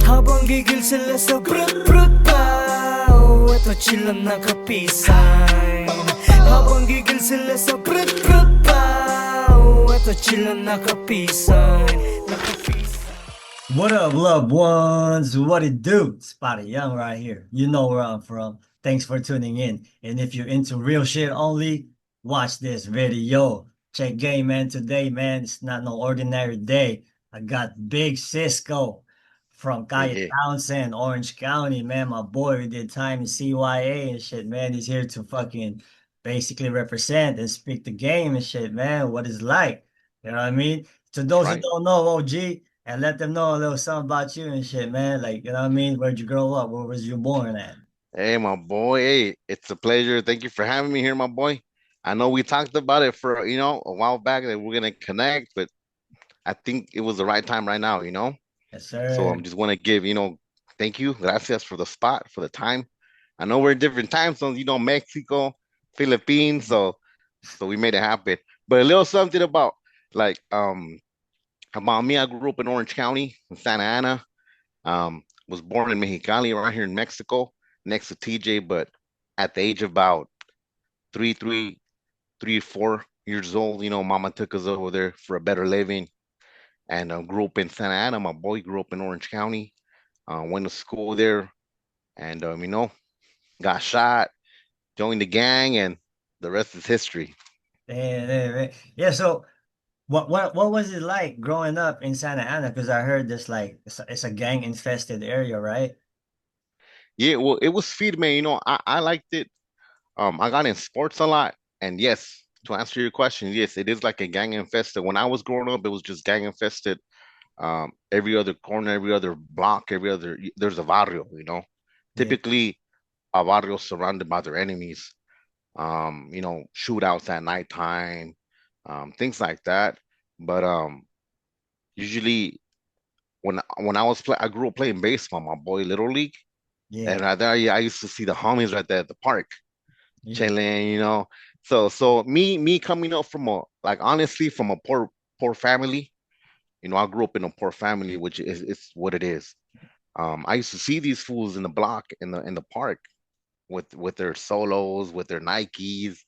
Habang gigil sila sa brut-brut pow, eto chill lang nakapisan. Habang gigil sila sa brut-brut pow, eto chill lang nakapisan. What up, loved ones? What it do? Spotty Young right here. You know where I'm from. Thanks for tuning in. And if you're into real shit only, watch this video. Check game, man. Today, man, it's not no ordinary day. I got Big Cisco from Kaya Yeah, Townsend, Orange County, man. My boy, we did time in CYA and shit, man. He's here to fucking basically represent and speak the game and shit, man. What it's like. You know what I mean? To that's those who right. don't know, OG, and let them know a little something about you and shit, man. Like, you know what I mean? Where'd you grow up? Where was you born at? Hey, my boy. Hey, it's a pleasure. Thank you for having me here, my boy. I know we talked about it for, a while back that we're gonna connect, but I think it was the right time right now, Yes, So sir. I'm just want to give, thank you, gracias for the spot, for the time. I know we're in different time zones, Mexico, Philippines, so we made it happen. But a little something like about me. I grew up in Orange County, in Santa Ana. Was born in Mexicali, right here in Mexico, next to TJ. But at the age of about three, three, 3 or 4 years old, Mama took us over there for a better living, and grew up in Santa Ana. My boy grew up in Orange County. Went to school there, and got shot, joined the gang, and the rest is history. Yeah, so what was it like growing up in Santa Ana? Because I heard this like it's a gang infested area, right? Yeah, well, it was feed me. I liked it. I got in sports a lot, and yes, to answer your question, yes, it is like a gang infested. When I was growing up, it was just gang infested. Every other corner, every other block, there's a barrio. Yeah. Typically a barrio surrounded by their enemies. Shootouts at nighttime, things like that. But usually when I was I grew up playing baseball, my boy, little league, Yeah. and I used to see the homies right there at the park Yeah. chilling, So me coming up from a like honestly from a poor family, I grew up in a poor family, which is it's what it is. I used to see these fools in the block in the park with their solos, with their Nikes,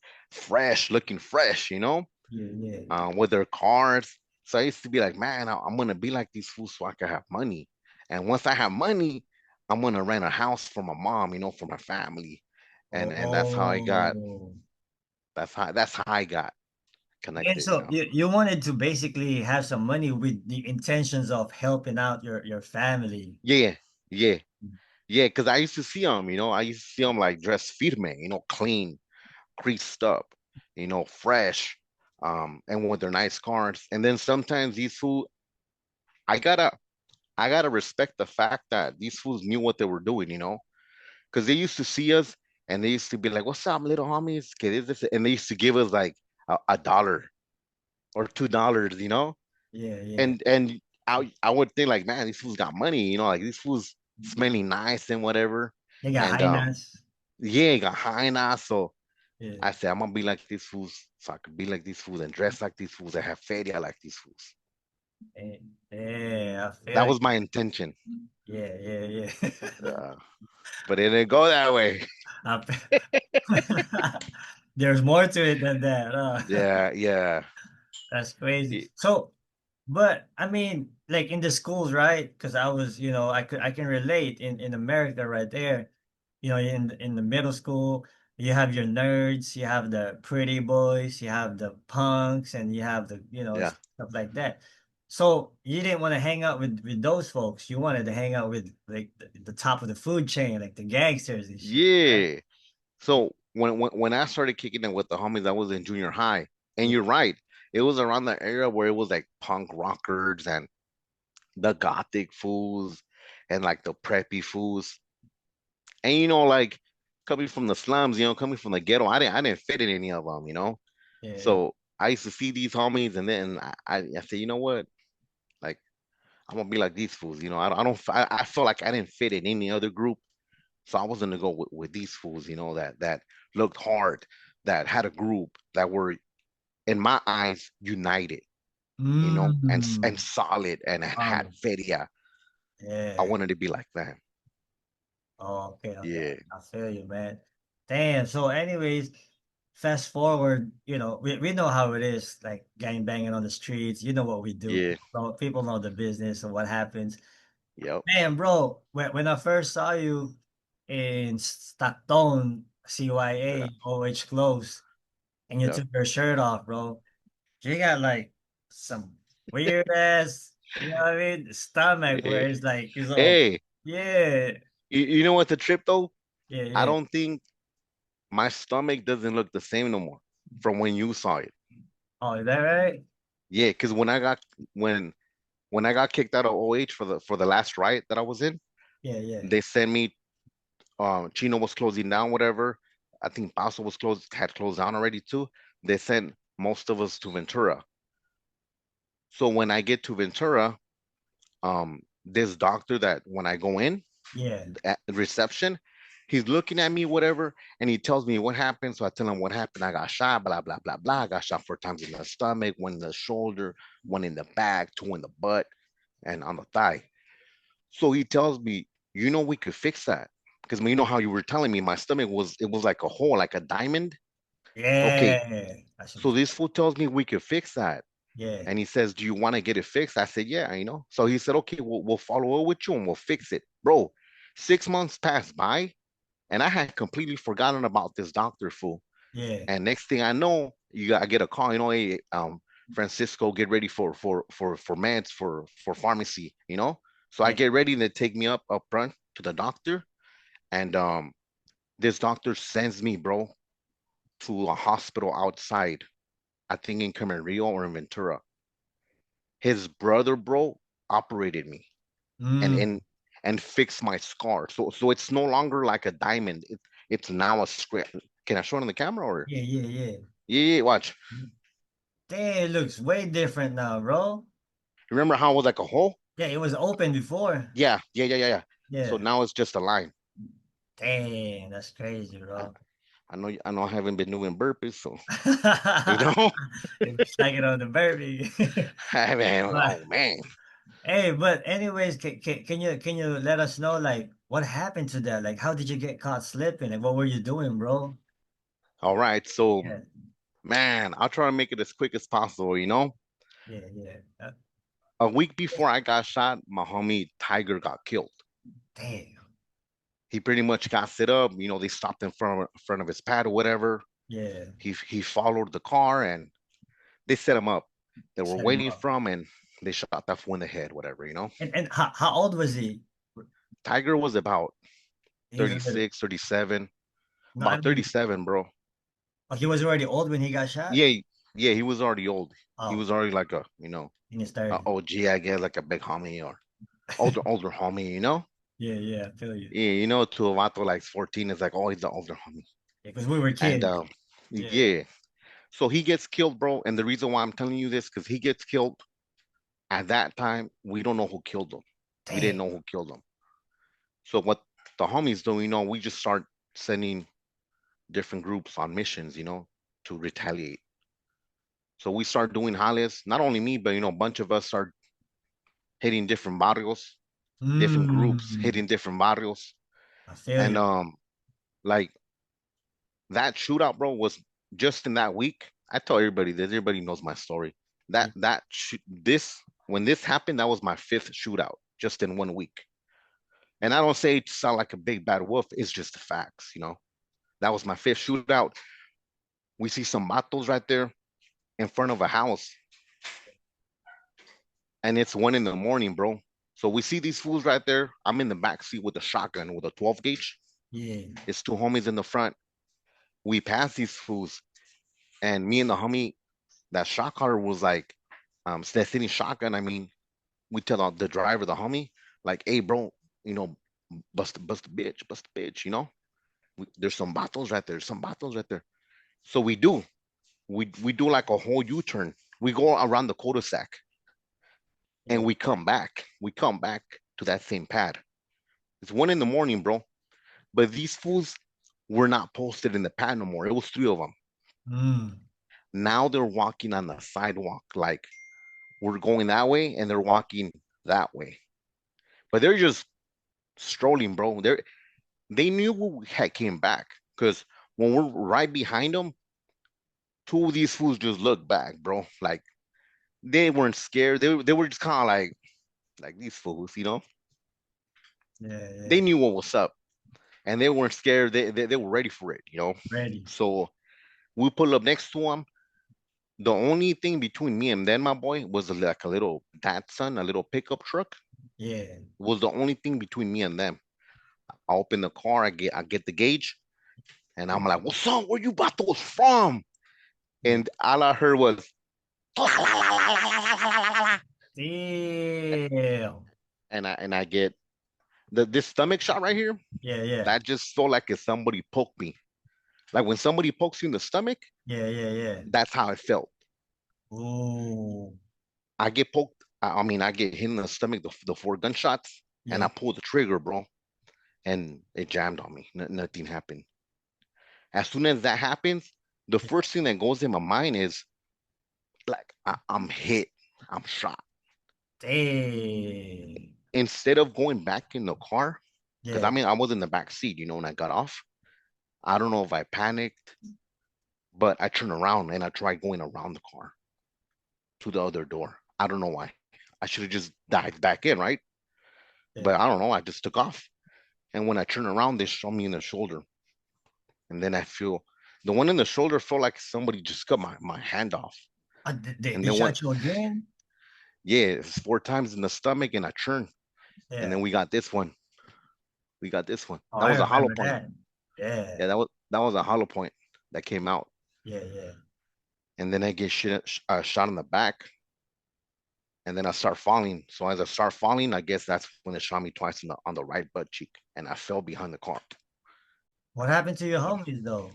looking fresh, Yeah. Yeah. with their cars. So I used to be like, man, I'm gonna be like these fools so I can have money. And once I have money, I'm gonna rent a house for my mom, for my family. And that's how I got Oh. that's how I got And connected. so you wanted to basically have some money with the intentions of helping out your family. Yeah, yeah, yeah. Because I used to see them, I used to see them like dressed firme, clean, creased up, fresh, and with their nice cars. And then sometimes these fools, I gotta, I gotta respect the fact that these fools knew what they were doing, because they used to see us and they used to be like, "What's up, little homies? Que this?" And they used to give us like a dollar or $2, Yeah. Yeah. and I would think like, man, these fools got money, like these fools smelling nice and whatever. They got And hyenas. yeah, got high now. So Yeah. I said, I'm gonna be like these fools, so I could be like these fools and dress like these fools and have feria like these fools. Yeah, I That feel was you. my intention. Yeah, yeah, yeah. Uh, but it didn't go that way. I There's more to it than that. Yeah, yeah, That's crazy. y- So, but I mean, like in the schools, right? Because I was, I can relate in America right there. In the middle school, you have your nerds, you have the pretty boys, you have the punks, and you have the, yeah, stuff like that. So you didn't want to hang out with those folks. You wanted to hang out with like the top of the food chain, like the gangsters and shit, right? yeah. So when I started kicking it with the homies, I was in junior high, and Yeah. you're right. It was around the era where it was like punk rockers and the gothic fools and like the preppy fools. And like coming from the slums, coming from the ghetto, I didn't fit in any of them. Yeah. So I used to see these homies, and then I said, you know what, like I'm gonna be like these fools. I don't I felt like I didn't fit in any other group, so I was gonna go with these fools. That looked hard, that had a group, that were in my eyes united. And Mm. solid and had Um, feria. Yeah. I wanted to be like that. Oh, okay, okay. Yeah, I feel you, man. Damn. So, anyways, fast forward, we know how it is, like gang banging on the streets. You know what we do. yeah, So people know the business and what happens. yep, Man, bro, when I first saw you in Stockton, yeah, CYA, OH close, and you yep. took your shirt off, bro, you got like some weird ass, you know what I mean? Stomach where Hey, it's like, it's all, hey, yeah, you know what the trip though? yeah, I yeah. don't think my stomach doesn't look the same no more from when you saw it. Oh, is that right? Yeah, because when I got kicked out of OH for the last riot that I was in, Yeah, yeah, they sent me. Chino was closing down, whatever. I think Paso was had closed down already too. They sent most of us to Ventura. So when I get to Ventura, this doctor that when I go in yeah, at the reception, he's looking at me, whatever, and he tells me what happened. So I tell him what happened. I got shot, blah blah blah blah. I got shot 4 times in the stomach, one in the shoulder, one in the back, two in the butt, and on the thigh. So he tells me, we could fix that. Because you know how you were telling me my stomach was like a hole, like a diamond. Okay, yeah. I should, so this fool tells me we could fix that. yeah, And he says, do you want to get it fixed? I said, yeah, So he said, okay, we'll follow up with you and we'll fix it. Bro, 6 months passed by and I had completely forgotten about this doctor fool. yeah, And next thing I know, I get a call, hey, Francisco, get ready for meds for pharmacy, So I yeah. get ready and they take me up front to the doctor. And this doctor sends me, bro, to a hospital outside, I think in Camarillo or in Ventura. His brother, bro, operated me and Mm, and and fixed my scar. So it's no longer like a diamond. It's now a square. Can I show it on the camera or? yeah, yeah, yeah. Yeah, yeah, watch. Damn, it looks way different now, bro. Remember how it was like a hole? Yeah, it was open before. Yeah, yeah, yeah, yeah, yeah. So Yeah. now it's just a line. Damn, that's crazy, I, bro. I know I haven't been doing burpees, so you know. It's like it on the baby. Man, But oh man. hey, but anyways, can you let us know like what happened to that? Like how did you get caught slipping? Like what were you doing, bro? All right, so Yeah, man, I'll try to make it as quick as possible. yeah, yeah. A week before I got shot, my homie Tiger got killed. Damn. He pretty much got set up. They stopped in front of his pad or whatever. Yeah. He followed the car and they set him up. They were Set him waiting up. for him and they shot that fool in the head, whatever. And how old was he? Tiger was about He was already, 36, 37, no, I about mean, 37, bro. oh, he was already old when he got shot? Yeah, yeah, he was already old. He Oh, was already like in his a 30s. OG, I guess, like a big homie or older homie. Yeah, yeah, I feel you. Yeah, to a vato like 14 is like, oh, he's the older homie. Yeah, because we were And kids. Yeah. yeah, so he gets killed, bro. And the reason why I'm telling you this, because he gets killed at that time, we don't know who killed him. We didn't Damn. know who killed him. So what the homies do, we just start sending different groups on missions, to retaliate. So we start doing jales, not only me, but a bunch of us start hitting different barrios, different groups Mm, hitting different barrios. I feel And you. like that shootout, bro, was just in that week. I tell everybody this, everybody knows my story. Yeah. This when this happened, that was my fifth shootout just in 1 week. And I don't say it to sound like a big bad wolf, it's just the facts. That was my fifth shootout. We see some matos right there in front of a house, and it's 1 in the morning, bro. So we see these fools right there. I'm in the back seat with a shotgun with a 12 gauge. Yeah. It's two homies in the front. We pass these fools, and me and the homie, that shot caller was like, they're sitting shotgun. I mean, we tell the driver, the homie, like, hey, bro, bust the bitch, bust the bitch. There's some bottles right there, some bottles right there. So we do. We do like a whole U-turn. We go around the cul-de-sac and Yeah. we come back. We come back to that same pad. It's 1 in the morning, bro. But these fools were not posted in the pad no more. It was three of them. Mm. Now they're walking on the sidewalk, like we're going that way, and they're walking that way. but they're just strolling, bro. They knew we had came back because when we're right behind them, two of these fools just looked back, bro. Like they weren't scared. They were just kind of like these fools, you know. Yeah, They yeah. knew what was up, and they weren't scared. They were ready for it, you know. Ready. So we pull up next to them. The only thing between me and them, my boy, was like a little Datsun, a little pickup truck. Yeah. Was the only thing between me and them. I open the car, I get the gauge, and I'm like, "What's up? Where you bought those from?" Yeah. And all I heard was, "La, la, la, la, la, la, la, la, la, la." Damn. And I get this stomach shot right here. Yeah, yeah. That just felt like if somebody poked me. Like when somebody pokes you in the stomach, Yeah, yeah, yeah. that's how it felt. Oh, I get poked. I get hit in the stomach, the four gunshots, and yeah. I pull the trigger, bro, and it jammed on me. Nothing happened. As soon as that happens, the first thing that goes in my mind is like I'm hit, I'm shot. Dang. Instead of going back in the car, because Yeah. I was in the back seat, when I got off. I don't know if I panicked, but I turned around and I tried going around the car to the other door. I don't know why. I should have just dived back in, right? Yeah. But I don't know. I just took off. And when I turned around, they shot me in the shoulder. And then I feel the one in the shoulder felt like somebody just cut my hand off. And They then shot you again? yeah, it's four times in the stomach and I turned. And Yeah. then we got this one. We got this one. Oh, That I was a hollow remember point. that. Yeah. Yeah, that was a hollow point that came out. Yeah, yeah. And then I get shot in the back. And then I start falling. So as I start falling, I guess that's when it shot me twice on the right butt cheek, and I fell behind the car. What happened to your homies though?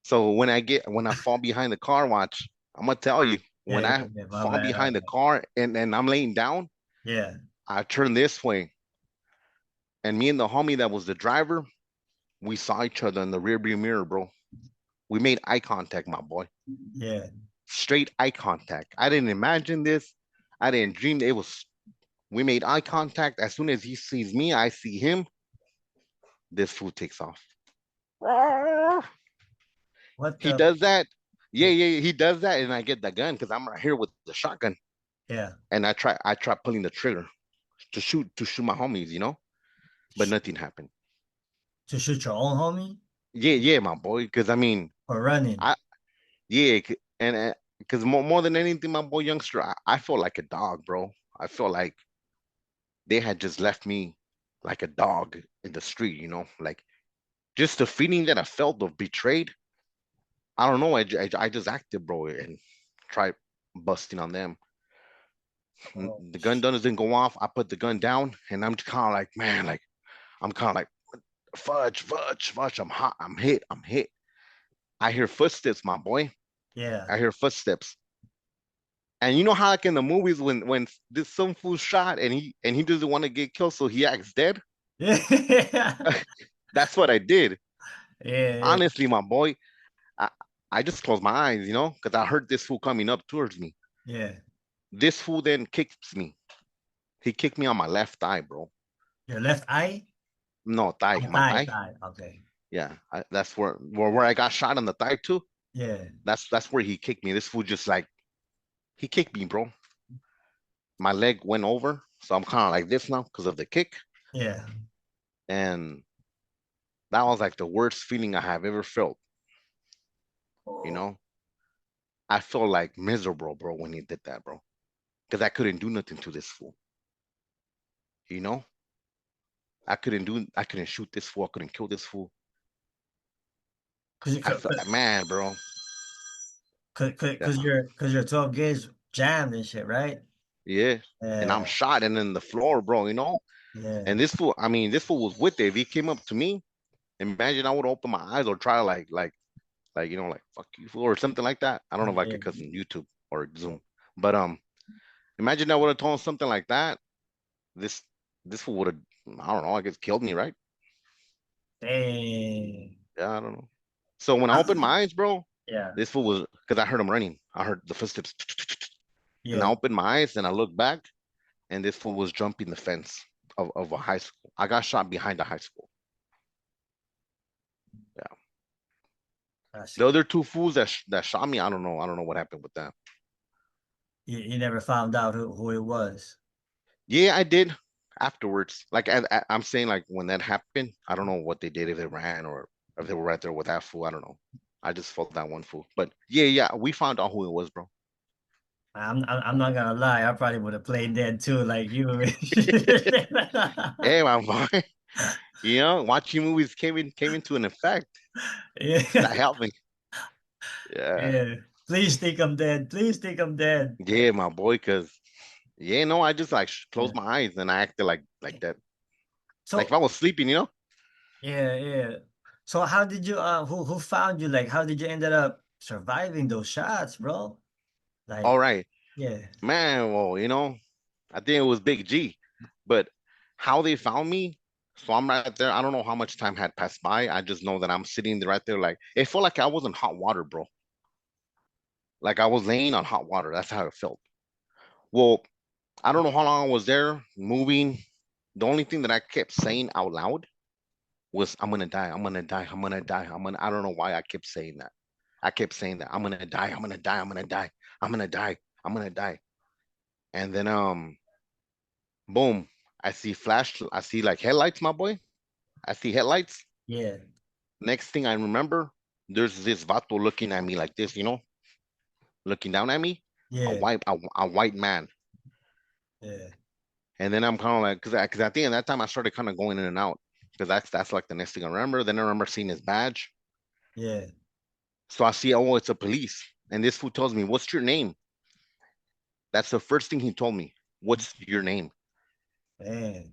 So when I fall behind the car, watch, I'm gonna tell you, Yeah, when yeah, I yeah. My fall bad. My behind the bad. car and I'm laying down, Yeah. I turn this way, and me and the homie that was the driver, we saw each other in the rearview mirror, bro. We made eye contact, my boy. Yeah. Straight eye contact. I didn't imagine this. I didn't dream it was. We made eye contact. As soon as he sees me, I see him. This fool takes off. What He the? does that. Yeah, Yeah. yeah, he does that, and I get the gun because I'm right here with the shotgun, Yeah. and I try pulling the trigger to shoot my homies, but nothing happened. To shoot your own homie Yeah, yeah, my boy, because for running. I yeah, and because more than anything, my boy youngster, I felt like a dog, bro. I felt like they had just left me like a dog in the street, like just the feeling that I felt of betrayed. I don't know. I just acted, bro, and tried busting on them. Oh, The gun doesn't go off. I put the gun down, and I'm kind of like, man, like I'm kind of like, fudge, fudge, fudge. I'm hot. I'm hit. I'm hit. I hear footsteps, my boy. yeah. I hear footsteps. And you know how like in the movies when this some fool shot and he doesn't want to get killed, so he acts dead. Yeah. That's what I did. Yeah. Honestly, my boy, I, I just closed my eyes, because I heard this fool coming up towards me. Yeah. This fool then kicks me. He kicked me on my left thigh, bro. Your left eye? No, thigh, Oh, my thigh, thigh. thigh. Okay. Yeah, that's where I got shot on the thigh too. Yeah. That's where he kicked me. This fool just like he kicked me, bro. My leg went over, so I'm kind of like this now because of the kick, Yeah. and that was like the worst feeling I have ever felt. You Oh. know, I felt like miserable, bro, when he did that, bro, because I couldn't do nothing to this fool. You know, I couldn't shoot this fool, I couldn't kill this fool. Cause, I cause, felt like, man, bro. cause Yeah, your 12 gauge jammed and shit, right? yeah. And I'm Yeah. shot and in the floor, bro. Yeah. And this fool was with it. If he came up to me, imagine I would open my eyes or try to like like fuck you fool or something like that. I don't know if I Yeah. could cuss on YouTube or Zoom, but imagine I would have told him something like that. This this fool would have, I don't know, I guess killed me, right? Dang. Yeah, I don't know. So when I opened my eyes, bro, Yeah. this fool was because I heard him running. I heard the footsteps, and I Yeah. opened my eyes and I looked back, and this fool was jumping the fence of a high school. I got shot behind the high school. Yeah. The other two fools that shot me, I don't know. I don't know what happened with them. You never found out who it was. Yeah, I did afterwards. Like I'm saying, like when that happened, I don't know what they did, if they ran or if they were right there with that fool. I don't know. I just felt that one fool. But yeah, we found out who it was, bro. I'm not gonna lie, I probably would have played dead too, like you. Hey, my boy. You know, watching movies came into an effect. That Yeah, helped me. Yeah. yeah. Please think I'm dead. Please think I'm dead. Yeah, my boy, cause yeah, no, I just like Yeah. closed my eyes and I acted like that. Like if So I was sleeping, you know? yeah, yeah. So how did you who found you? Like how did you ended up surviving those shots, bro? All Like, right. yeah, Man, well, you know, I think it was Big G. But how they found me, so I'm right there. I don't know how much time had passed by. I just know that I'm sitting there right there, like it felt like I was in hot water, bro. Like I was laying on hot water. That's how it felt. Well, I don't know how long I was there moving. The only thing that I kept saying out loud was, I'm gonna die, I'm gonna die, I'm gonna die, I don't know why I kept saying that. I kept saying that, I'm gonna die, I'm gonna die, I'm gonna die, I'm gonna die, I'm gonna die. And then boom, I see like headlights, my boy. I see headlights. yeah, Next thing I remember, there's this vato looking at me like this, you know, looking down at me, yeah, a white man. yeah, And then I'm kind of like, because I think at that time I started kind of going in and out, because that's like the next thing I remember. Then I remember seeing his badge. yeah. So I see, oh, it's a police. And this fool tells me, what's your name? That's the first thing he told me. What's your name? Man.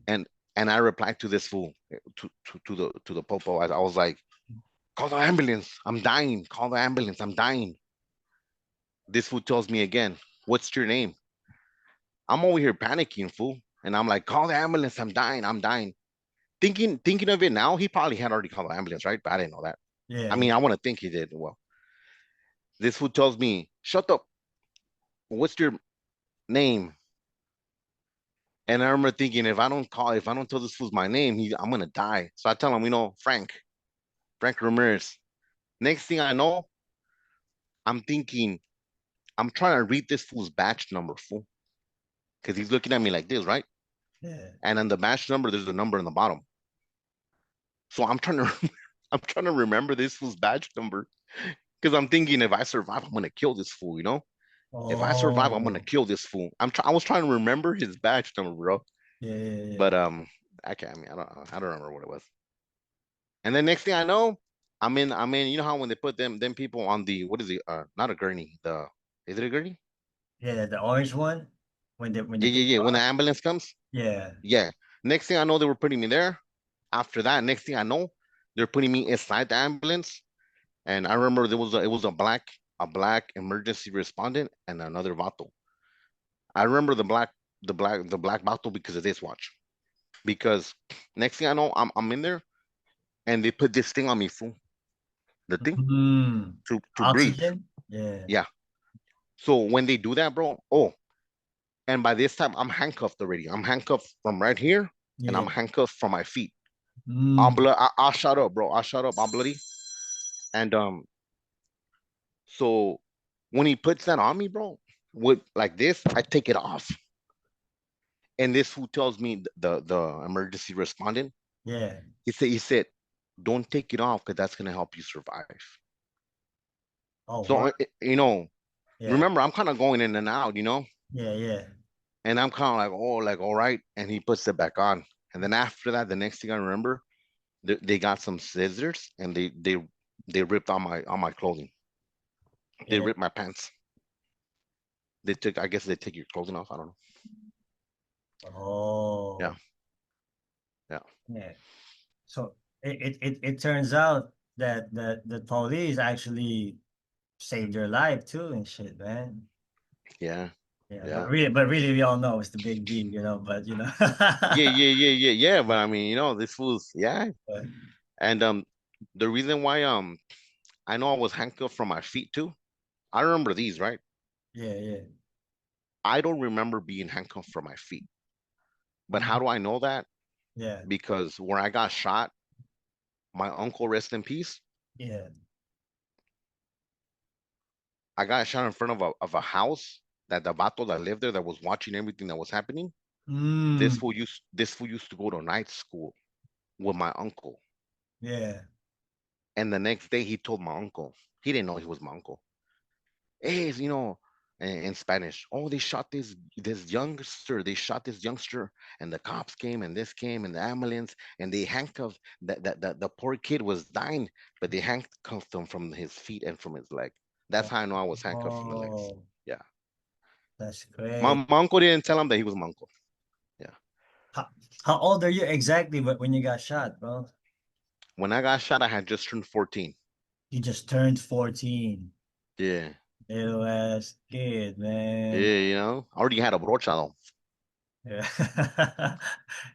And I replied to this fool, to the popo. I was like, call the ambulance. I'm dying. Call the ambulance. I'm dying. This fool tells me again, what's your name? I'm over here panicking, fool. And I'm like, call the ambulance. I'm dying. I'm dying. Thinking of it now, he probably had already called the ambulance, right? But I didn't know that. Yeah, I yeah. mean, I want to think he did. Well, this fool tells me, shut up. What's your name? And I remember thinking, if I don't tell this fool my name, I'm gonna die. So I tell him, Frank Ramirez. Next thing I know, I'm thinking, I'm trying to read this fool's batch number, fool, because he's looking at me like this, right? Yeah. And on the batch number, there's a number in the bottom. So I'm trying to, I'm trying to remember this fool's batch number, because I'm thinking, if I survive, I'm gonna kill this fool, you know? If I survive, I'm gonna Oh, kill this fool. I was trying to remember his batch number, bro. yeah, yeah, But yeah. I can't. I mean, I don't remember what it was. And then next thing I know, I'm in. You know how when they put them people on the, what is it? Not a gurney. Is it a gurney? Yeah, the orange one when they Yeah, take yeah, you yeah. When the off. ambulance comes, Yeah, yeah. Next thing I know, they were putting me there. After that, next thing I know, they're putting me inside the ambulance. And I remember it was a black emergency respondent and another vato. I remember the black vato because of this watch. Because next thing I know, I'm in there and they put this thing on me, fool. The thing mm. to breathe. Oxygen. Yeah, Yeah. So when they do that, bro, oh, and by this time I'm handcuffed already. I'm handcuffed from right here, and I'm yeah. handcuffed from my feet. Mm. I'll shut up, bro. I'll shut up. I'm bloody. And so when he puts that on me, bro, with like this, I take it off. And this who tells me, the emergency respondent, Yeah. he said, don't take it off because that's gonna help you survive. Oh, So what? Yeah, remember, I'm kind of going in and out, yeah, yeah, and I'm kind of like, oh, like, all right. And he puts it back on. And then after that, the next thing I remember, they got some scissors and they ripped on my clothing. They yeah. ripped my pants. I guess they take your clothing off. I don't know. Yeah, Oh, yeah, yeah. So it turns out that the police actually saved your life too and shit, man. yeah, Yeah, yeah, but really, we all know it's the big D, but yeah, yeah, yeah, yeah, yeah. But I mean, this fool's, yeah. but, And the reason why I know I was handcuffed from my feet too. I remember these, right? yeah, yeah. I don't remember being handcuffed from my feet. But how do I know that? Yeah, Because where I got shot, my uncle, rest in peace, yeah. I got shot in front of a house that the vato that lived there that was watching everything that was happening. Mm, This fool used to go to night school with my uncle. yeah. And the next day he told my uncle. He didn't know he was my uncle. Hey, in Spanish, oh, they shot this youngster. They shot this youngster, and the cops came, and this came, and the ambulance, and they handcuffed the poor kid was dying, but they handcuffed him from his feet and from his leg. That's Oh, how I know I was handcuffed from the legs. oh, Yeah, that's my, great. my uncle didn't tell him that he was my uncle. Yeah, How, how old are you exactly when you got shot, bro? when I got shot, I had just turned 14. You just turned 14. Yeah, Little ass kid, man. yeah, I already had a brocha though. Yeah.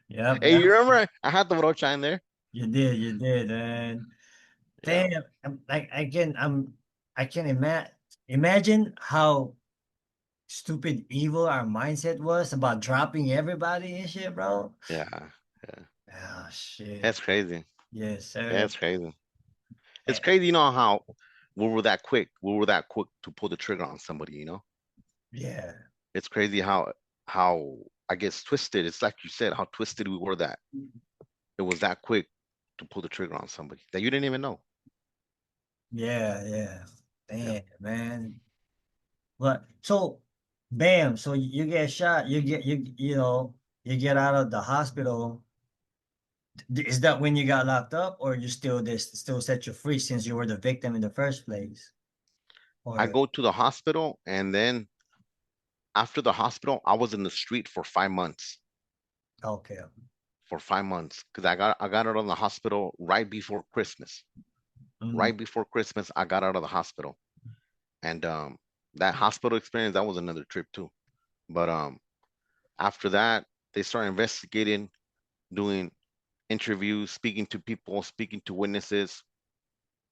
Yep, Hey, yep. you remember I had the brocha in there? You did, man. Yeah, Damn, I can imagine how stupid evil our mindset was about dropping everybody and shit, bro. yeah, yeah. Oh shit. That's crazy. Yes, sir. That's crazy. It's Eh, crazy, how we were that quick to pull the trigger on somebody. yeah. It's crazy how I guess twisted. It's like you said, how twisted we were that it was that quick to pull the trigger on somebody that you didn't even know. Yeah, yeah. Yeah. Damn, man. But so bam, so you get shot, you get out of the hospital. Is that when you got locked up, or you still set you free since you were the victim in the first place? I Or go to the hospital, and then after the hospital, I was in the street for 5 months. okay. For 5 months, because I got out of the hospital right before Christmas. Mm, Right before Christmas, I got out of the hospital, and that hospital experience, that was another trip too. But after that, they started investigating, doing interviews, speaking to people, speaking to witnesses.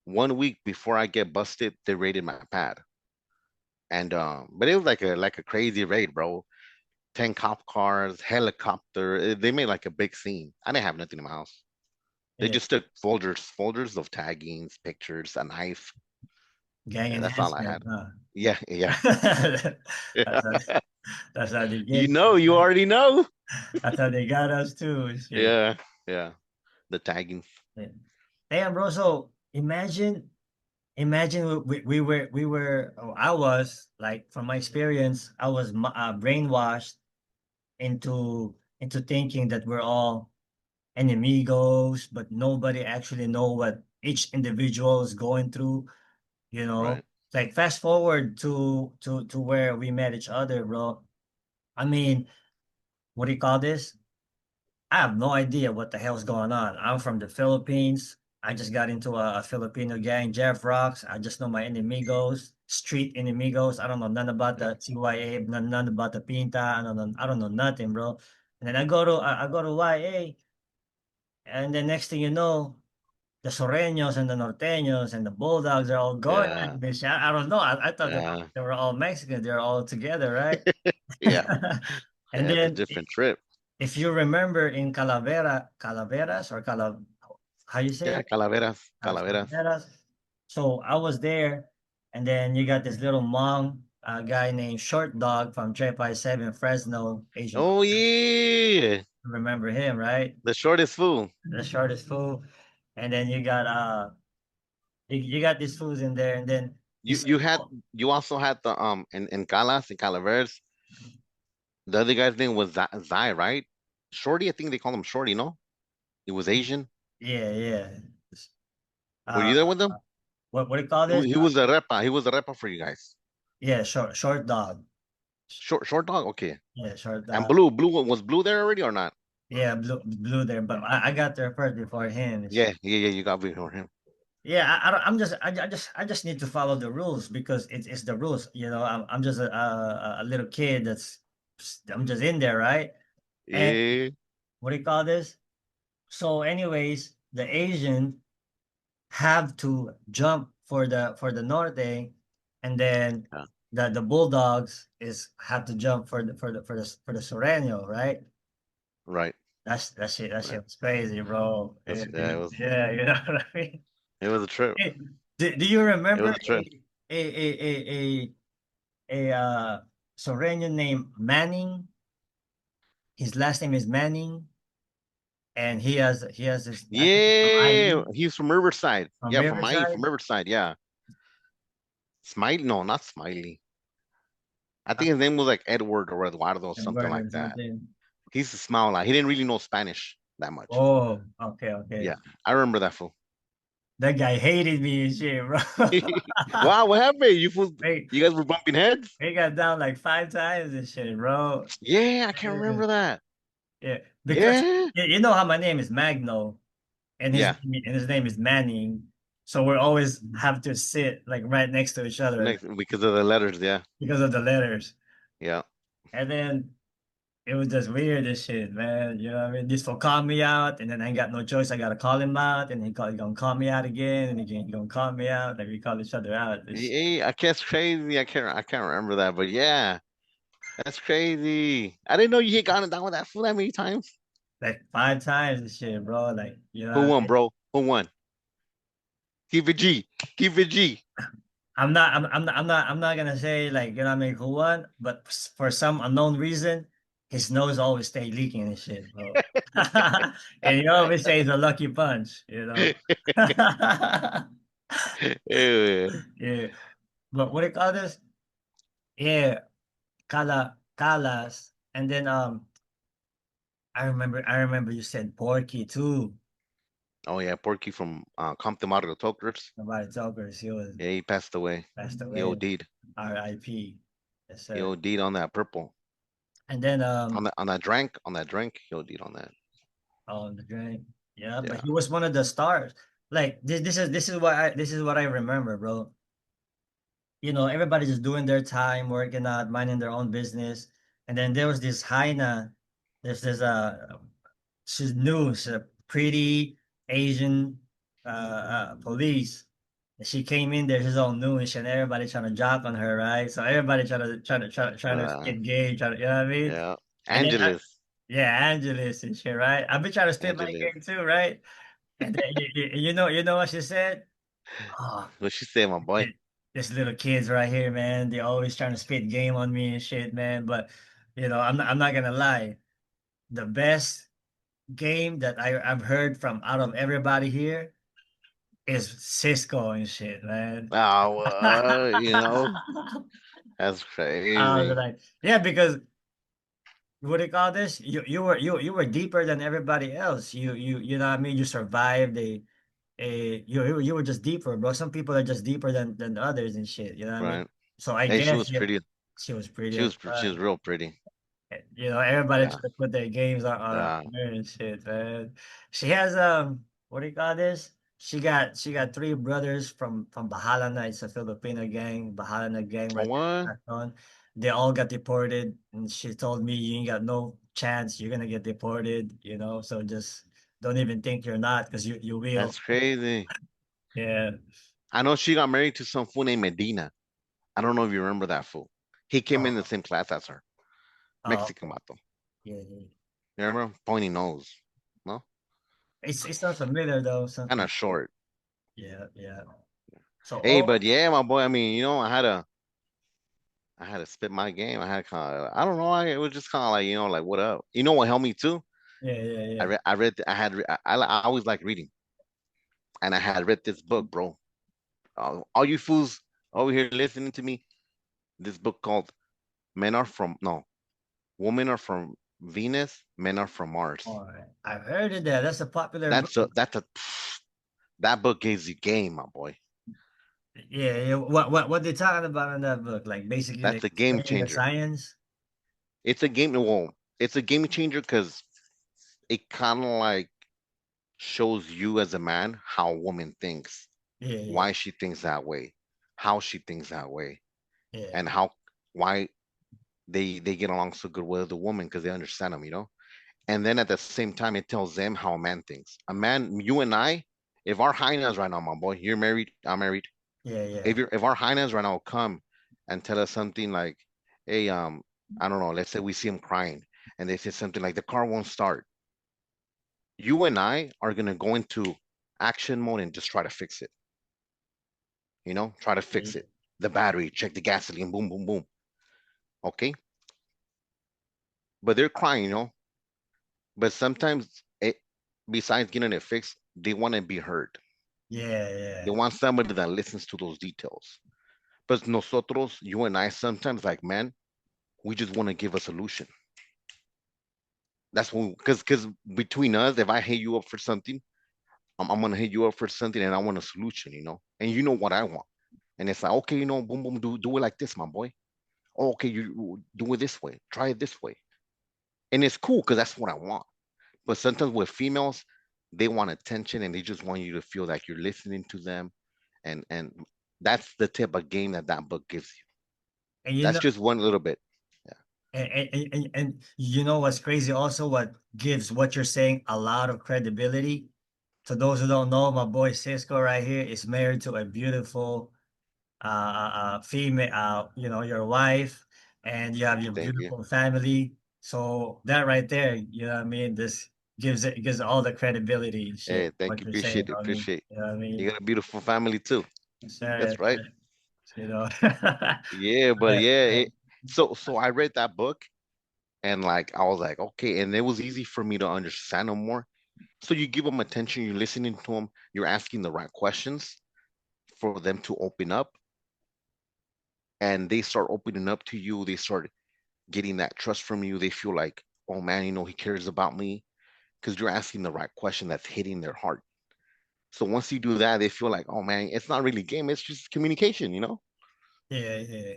1 week before I get busted, they raided my pad. And but it was like a crazy raid, bro. 10 cop cars, helicopter. They made like a big scene. I didn't have nothing in my house. They yeah, just took folders of taggings, pictures, a knife, gang and that's all I enhancement, had. huh? Yeah, yeah. That's how, that's how they You get know, you, you man. already know. That's how they got us too. Shit. Yeah, yeah. The tagging. Yeah. Damn, bro. So imagine I was like, from my experience, I was brainwashed into thinking that we're all enemigos, but nobody actually know what each individual is going through. You Right. know, like fast forward to where we met each other, bro. I mean, what do you call this? I have no idea what the hell's going on. I'm from the Philippines. I just got into a Filipino gang, Jeff Rocks. I just know my enemigos, street enemigos. I don't know none about Yeah. the CYA, none about the Pinta. I don't know nothing, bro. And then I go to YA, and the next thing you know, the Soreños and the Norteños and the Bulldogs are all going Yeah. at this. I don't know. I thought Yeah. they were all Mexicans. They're all together, right? Yeah. And Yeah. It's a then different trip. if you remember in Calaveras or how you say Yeah. it? Calaveras. Calaveras. Calaveras. So I was there, and then you got this little Hmong guy named Short Dog from 357 Fresno, Asian. Oh yeah. Remember him, right? The shortest fool. The shortest fool. And then you got these fools in there, and then he You said, you had "Oh, you also had the in Calas in Calaveras. The other guy's name was Zai, right? Shorty, I think they call him Shorty. No, he was Asian. yeah, yeah." Were Uh, you there with them? what do you call He, this? he was a repa. He was a repa for you guys. Yeah, short dog. Short dog. Okay. Yeah, short And dog. blue was blue there already or not? Yeah, blue there, but I got there first before him and Yeah, shit. yeah, yeah. You got before him. Yeah, I don't, I just need to follow the rules because it's the rules. You know, I'm just a little kid I'm just in there, right? And Yeah. what do you call this? So, anyways, the Asian have to jump for the Norte, and then Yeah. the Bulldogs is have to jump for the Sureño, right? Right. That Right. shit was crazy, bro. That's, yeah, Yeah, you know what I mean? it was a trip. Hey, do you It was remember a trip. a Soranian named Manning? His last name is Manning, and he has this, I think he's from Yeah, IE, he's from Riverside. from Yeah, from IE, from Riverside. Riverside. Yeah, Smiley. No, not Smiley. I I think his name was like Edward or Eduardo, can't something remember like that. something. He's a smile like he didn't really know Spanish that much. Oh, okay, okay. Yeah, I remember that fool. That guy hated me and shit, bro. Wow, what happened? You fools, Hey, you guys were bumping heads? he got down like 5 times and shit, bro. Yeah, I can't Yeah, remember that. yeah. Because Yeah, you know how my name is Magno, and yeah. his name is Manning. So we always have to sit like right next to each other Next because of the letters. Yeah, because of the letters. yeah. And then it was just weird as shit, man. You know what I mean? This for call me out, and then I ain't got no choice. I gotta call him out, and he gonna call me out again, and he gonna call me out. Like we call each other out. Yeah, I guess crazy. I can't remember that, but yeah, that's crazy. I didn't know you had gotten down with that fool that many times. Like 5 times and shit, bro. Like, you know Who what I won, mean? bro? Who won? Keep it G. Keep it G. I'm not gonna say like, you know what I mean, who won, but for some unknown reason, his nose always stay leaking and shit, bro. And he always says a lucky punch, you know. Yeah. Yeah. But what do you call this? Yeah, Calas. And then I remember you said Porky too. Oh yeah, Porky from Compton Mario Tokers. About Talkers, he was Yeah, he passed away. passed He away. OD'd. R.I.P. Yes, He sir. OD'd on that purple. And then On that drink. He OD'd on that. on the drink. Yeah, but Yeah. he was one of the stars. Like this is what I remember, bro. Everybody just doing their time, working out, minding their own business. And then there was this Haina. There's this she's new, she's a pretty Asian police. And she came in there, she's all new and shit, and everybody trying to jock on her, right? So everybody trying to Uh, get gay, you know what I mean? yeah. And then Angeles. yeah, Angeles and shit, right? I've been trying to spit my Angeles. game too, right? And then you know what she said? Oh, What she said, my boy? th- this little kids right here, man. They always trying to spit game on me and shit, man. But I'm not gonna lie. The best game that I've heard from out of everybody here is Cisco and shit, man. Oh, I that's was crazy. like, yeah, because what do you call this? You were deeper than everybody else. You know what I mean? You survived you were just deeper, bro. Some people are just deeper than others and shit. You know what I mean? Right. So I Hey, she guess was yeah, pretty. she was pretty She as was she fuck. was real pretty. Everybody Yeah. try to put their games on Uh, her and shit, man. She has what do you call this? She got three brothers from Bahalana. It's a Filipino gang, Bahalana gang right what? there. They all got deported, and she told me you ain't got no chance. You're gonna get deported, So just don't even think you're not, because you will. That's crazy. Yeah. I know she got married to some fool named Medina. I don't know if you remember that fool. He came in the Oh, same class as her. oh, Mexican okay. vato. Yeah, yeah. You remember? Pointy nose. No? It's not familiar though. Kind Something. of short. Yeah, yeah. So Hey, oh, but yeah, my boy. I mean, I had to spit my game. I had kind of, I don't know. It was just kind of like, like what up? You know what helped me too? yeah, yeah, I yeah. read, I read, I had, I always like reading, and I had read this book, bro. All you fools over here listening to me, this book called "Men Are From No, Women Are From Venus, Men Are From Mars." All right. I've heard of that. That's a popular book. That's a that book gives you game, my boy. Yeah, yeah. What they talking about in that book? Like basically That's like a game explaining the changer. science. It's a game. Well, it's a game changer because it kind of like shows you as a man how a woman thinks, Yeah, yeah, why she thinks that way, how she thinks that way, yeah, and how why they get along so good with the woman because they understand them. And then at the same time, it tells them how a man thinks. A man, you and I, if our hyenas right now, my boy, you're married, I'm married. yeah, If yeah, you're if our hyenas right now come and tell us something like, hey, I don't know, let's say we see him crying, and they said something like the car won't start. You and I are gonna go into action mode and just try to fix it. Try to fix it. The battery, check the gasoline, boom, boom, boom. Okay, but they're crying. But sometimes besides getting it fixed, they want to be heard. Yeah, They yeah. want somebody that listens to those details. But nosotros, you and I, sometimes like, man, we just want to give a solution. That's when, because between us, if I hit you up for something, I'm gonna hit you up for something, and I want a solution. And you know what I want. And it's like, okay, boom, boom, do it like this, my boy. Oh, okay, you do it this way. Try it this way. And it's cool because that's what I want. But sometimes with females, they want attention and they just want you to feel like you're listening to them. And that's the type of game that book gives you. And you That's know, just one little bit. Yeah. and you know what's crazy also, what gives what you're saying a lot of credibility. To those who don't know, my boy Cisco right here is married to a beautiful female, your wife, and you have your Thank you. beautiful family. So that right there, you know what I mean? This gives all the credibility and Hey, shit, thank what you. you're saying. Appreciate it. I mean, Appreciate it. you know what I You mean? got a beautiful family too. Sir, That's right. you know. Yeah, but But, yeah, uh, so I read that book and like I was like, okay, and it was easy for me to understand them more. So you give them attention, you're listening to them, you're asking the right questions for them to open up, and they start opening up to you. They start getting that trust from you. They feel like, oh man, he cares about me because you're asking the right question that's hitting their heart. So once you do that, they feel like, oh man, it's not really game, it's just communication. yeah, yeah.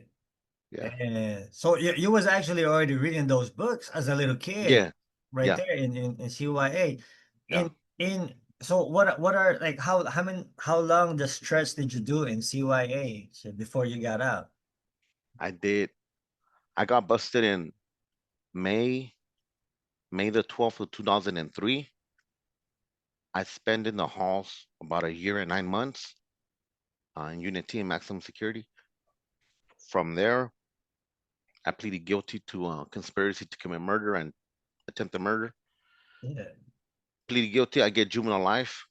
Yeah, And so you was actually already reading those books as a little kid, yeah, right yeah, there in CYA. yeah. In so what are like how long the stretch did you do in CYA before you got out? I did. I got busted in May, May the 12th of 2003. I spent in the halls about a year and 9 months in Unity and maximum security. From there, I pleaded guilty to conspiracy to commit murder and attempted murder. Yeah. Pleaded guilty, I get juvenile life,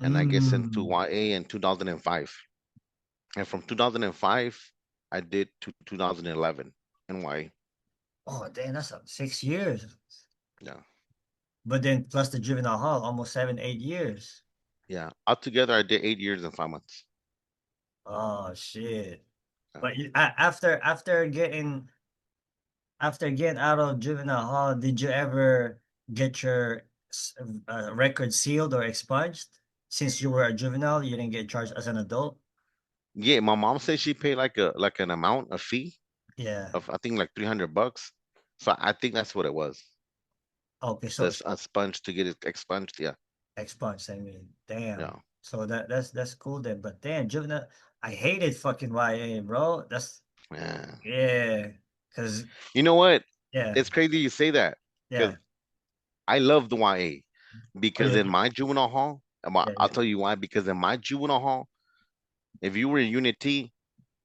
and I get sent to Mm. YA in 2005. And from 2005, I did to 2011 in YA. Oh, damn, that's 6 years. Yeah, But then plus the juvenile hall, almost 7, 8 years. yeah. Altogether, I did 8 years and 5 months. Oh shit. Yeah. But after getting out of juvenile hall, did you ever get your record sealed or expunged? Since you were a juvenile, you didn't get charged as an adult? Yeah, my mom said she paid like an amount, a fee Yeah. of I think like $300. So I think that's what it was. Okay, so That's a sponge to get it expunged. Yeah, expunged, I mean. Damn. yeah, So that's cool then. But damn, juvenile, I hated fucking YA, bro. That's yeah. yeah. Cause You know what? yeah, It's crazy you say that yeah. because I love the YA Oh because yeah, in my juvenile hall, yeah, I'll yeah. tell you why. Because in my juvenile hall, if you were in Unit T,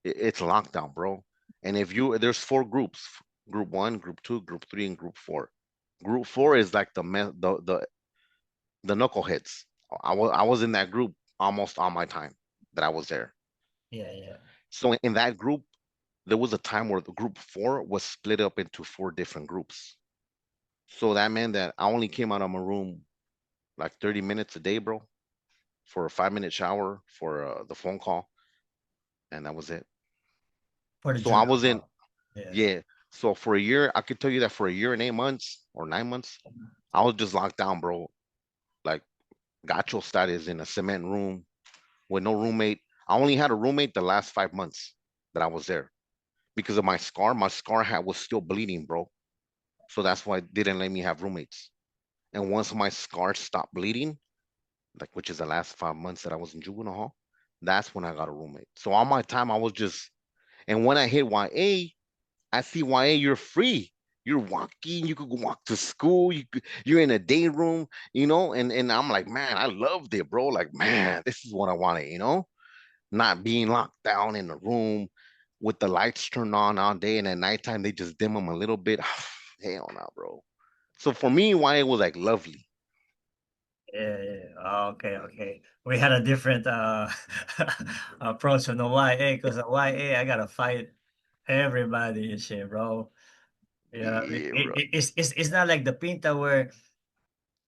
it's lockdown, bro. And if there's four groups: Group One, Group Two, Group Three, and Group Four. Group Four is like the knuckleheads. I was in that group almost all my time that I was there. Yeah, yeah. So in that group, there was a time where the Group Four was split up into four different groups. So that meant that I only came out of my room like 30 minutes a day, bro, for a 5 minute shower, for the phone call, and that was it. For the So I juvenile was in, hall. Yeah. yeah. So for a year, I could tell you that for a year and 8 months or 9 months, I was just locked down, bro. Like gacho status in a cement room with no roommate. I only had a roommate the last 5 months that I was there because of my scar. My scar had was still bleeding, bro. So that's why they didn't let me have roommates. And once my scar stopped bleeding, like which is the last 5 months that I was in juvenile hall, that's when I got a roommate. So all my time I was just, and when I hit YA, I see YA, you're free. You're walking, you could walk to school, you're in a day room, and I'm like, man, I loved it, bro. Like, man, this is what I wanted. Not being locked down in a room with the lights turned on all day, and at nighttime they just dim them a little bit. hell no, bro. So for me, YA was like lovely. Yeah, yeah. Oh, okay, okay. We had a different approach on the YA because the YA I gotta fight everybody and shit, bro. Yeah, Yeah, bro. it's not like the Pinta where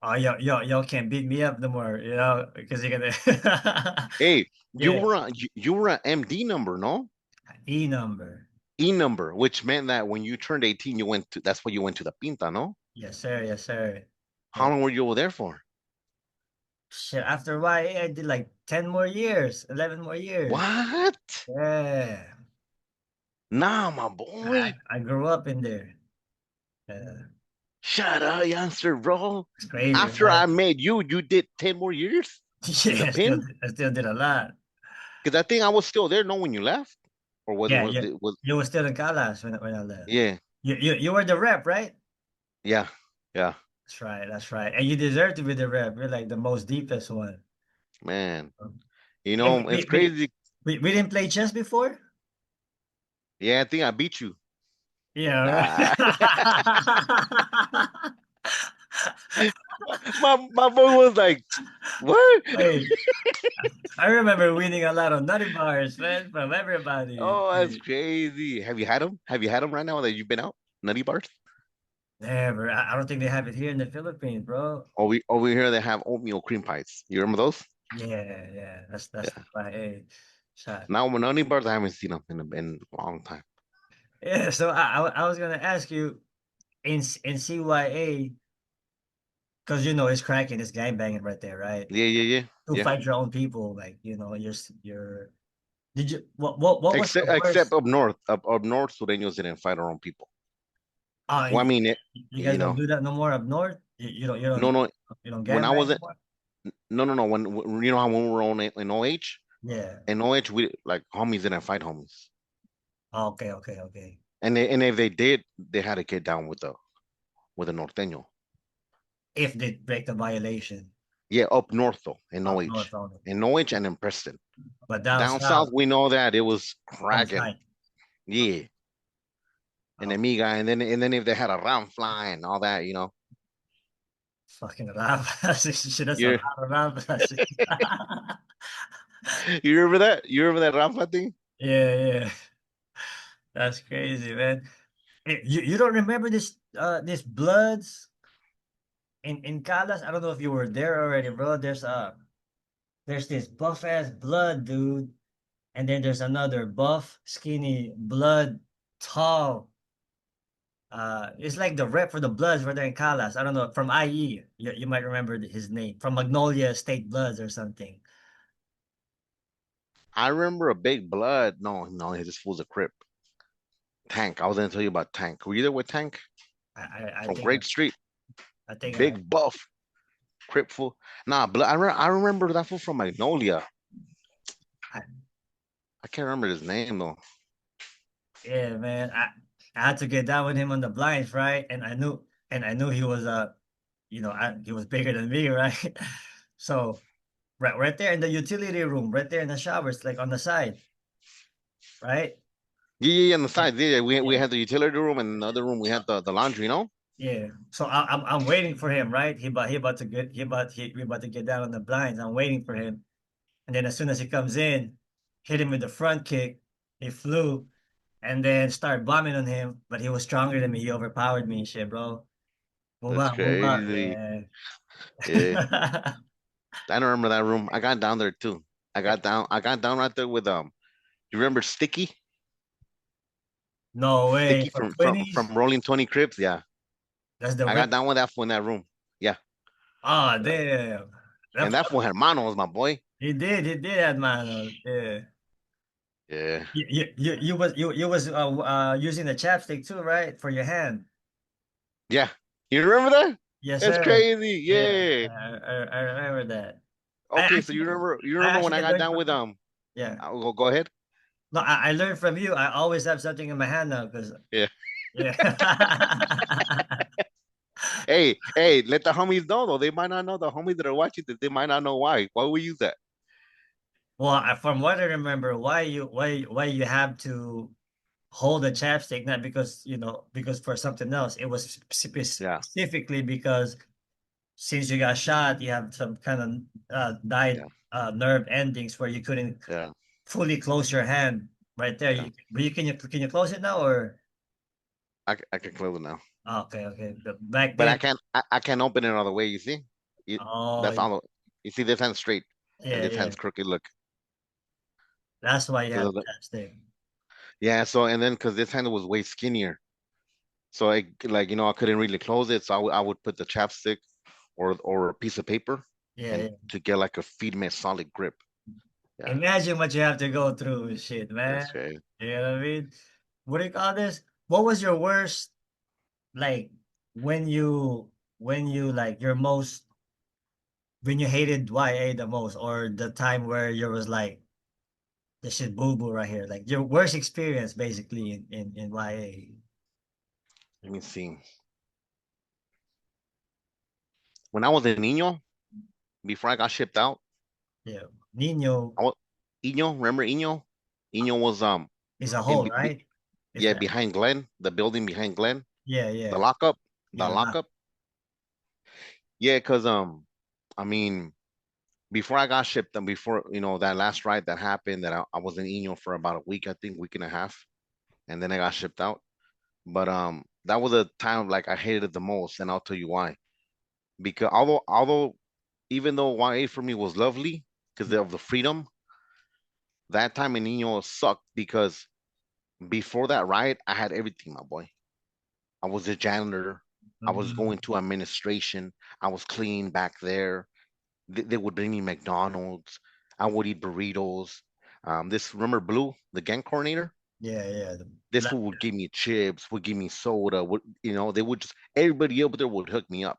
oh y'all can't beat me up no more, you know, because you're gonna Hey, yeah, you were an MD number, no? E number. E number, which meant that when you turned 18, you went to that's why you went to the Pinta, no? Yes, sir, yes, sir. How Yeah. long were you over there for? Shit, after YA I did like 10 more years, 11 more years. What? Yeah. Nah, my I boy. I grew up in there. Yeah. Shut up, youngster, bro. It's crazy, After man. I made you, you did 10 more years in the Yeah, pin? I still did a lot. Because I think I was still there, no, when you left? Or Yeah, was you were still in Calas when I left. yeah, You were the rep, right? yeah, yeah, That's right, that's right. And you deserve to be the rep. You're like the most deepest one. man. Um, You Hey, know, it's crazy. we didn't play chess before? Yeah, I think I beat you. Yeah, Ah. right. My boy was like, what? Hey, I remember winning a lot of nutty bars, man, from everybody. Oh, that's Hey, crazy. Have you had them? Have you had them right now that you've been out? Nutty bars? never. I don't think they have it here in the Philippines, bro. Over here they have oatmeal cream pies. You remember those? Yeah, yeah. That's the Yeah. plan. Hey, shot. Now with nutty bars, I haven't seen them in a long time. Yeah, so I was gonna ask you in CYA because you know it's cracking, it's gang banging right there, right? Yeah, yeah, yeah, To yeah. fight your own people, like you know, you're. Did you what was the Except worst? up north, Sureños didn't fight our own people. Well, I You, mean, you guys you don't know, do that no more up north. no, no, You don't when gang I bang no wasn't, more. no, no, no. When you know how when we were on in OH, Yeah. in OH, we like homies didn't fight homies, Oh, okay, okay, okay. and if they did, they had to get down with the norteño. If they break the violation Yeah, up north though, up north only, In OH and in Preston. but down Down south, south we know that it was on cracking. site. Yeah, and Oh, amiga, and then if they had a round fly and all that, fucking around. Shit, that's a you lot around. you remember that? You remember that round fly thing? Yeah, yeah. That's crazy, man. You don't remember this Bloods in Caldas? I don't know if you were there already, bro. There's this buff ass Blood dude, and then there's another buff, skinny Blood, tall. It's like the rep for the Bloods were there in Caldas. I don't know, from IE. You might remember his name from Magnolia State Bloods or something. I remember a big blood. No, no, he just fools a crip. Tank. I was gonna tell you about Tank. Were you there with Tank I from think Great Street? I think Big buff, crip fool. Nah, blood. I remember that fool from Magnolia. I I can't remember his name though. yeah, man. I had to get down with him on the blinds, right? And I knew he was he was bigger than me, right? So right there in the utility room, right there in the showers, like on the side, right? Yeah, yeah, yeah, on the Yeah, side. Yeah, we yeah, had the utility room, and in the other room we had the laundry. No. yeah. So I'm waiting for him, right? He about to get we about to get down on the blinds. I'm waiting for him, and then as soon as he comes in, hit him with the front kick. He flew, and then start bombing on him. But he was stronger than me. He overpowered me and shit, bro. That's Move up, crazy. yeah. Yeah, I don't remember that room. I got down there too. I got down right there with. You remember Sticky? No way. Sticky For from 20s, Rolling 20 Crips. Yeah, that's the I got rep. down with that fool in that room. Yeah, Oh, yeah. damn. And that fool hermano was my boy. He did have manos. Yeah. Yeah, You was using the chapstick too, right? For your hand. yeah. You remember that? Yes, That's sir. crazy. Yeah, Yeah. I remember that. Okay, so you I remember when I actually got learned down from with you. Yeah. I'll go ahead. No, I learned from you. I always have something in my hand now because Yeah. yeah. Hey, let the homies know though. They might not know the homies that are watching this. They might not know why. Why we use that? Well, from what I remember, why you have to hold the chapstick, not because, because for something else. It was Yeah, specifically because since you got shot, you have some kind of died yeah, nerve endings where you couldn't yeah, fully close your hand right there. yeah. But can you close it now or? I can close it now, Okay, okay. But back but then, I can't open it all the way. You see, you, oh that's all. You see, this hand's straight and yeah, this yeah. hand's crooked. Look, That's why you have 'cause of the the, chapstick. yeah. So and then because this hand was way skinnier, so I like I couldn't really close it. So I would put the chapstick or a piece of paper Yeah, and yeah. to get like a feed me solid grip. Yeah, Imagine what you have to go through, and shit, man. that's right. You know what I mean? What do you call this? What was your worst, like, when you like your most when you hated YA the most, or the time where you was like, this shit boo boo right here, like your worst experience basically in YA. Let me see. When I was a niño, before I got shipped out, Yeah, Nino I was Ino. Remember Ino? Ino was is a in whole, right? Is yeah, that? behind Glenn, the building behind Glenn, Yeah, the yeah, lockup, yeah. the lockup. Yeah, cause I mean, before I got shipped and before that last ride that happened, that I was in Eno for about a week, I think, week and a half, and then I got shipped out. But that was a time like I hated it the most, and I'll tell you why. Because although even though YA for me was lovely because of the freedom, that time in Eno sucked because before that ride, I had everything, my boy. I was a janitor. I was Mhm. going to administration. I was cleaning back there. They would bring me McDonald's. I would eat burritos. This remember Blue, the gang coordinator. Yeah, yeah. The This black, fool would give me chips, would give me soda. They would just everybody up there would hook me up.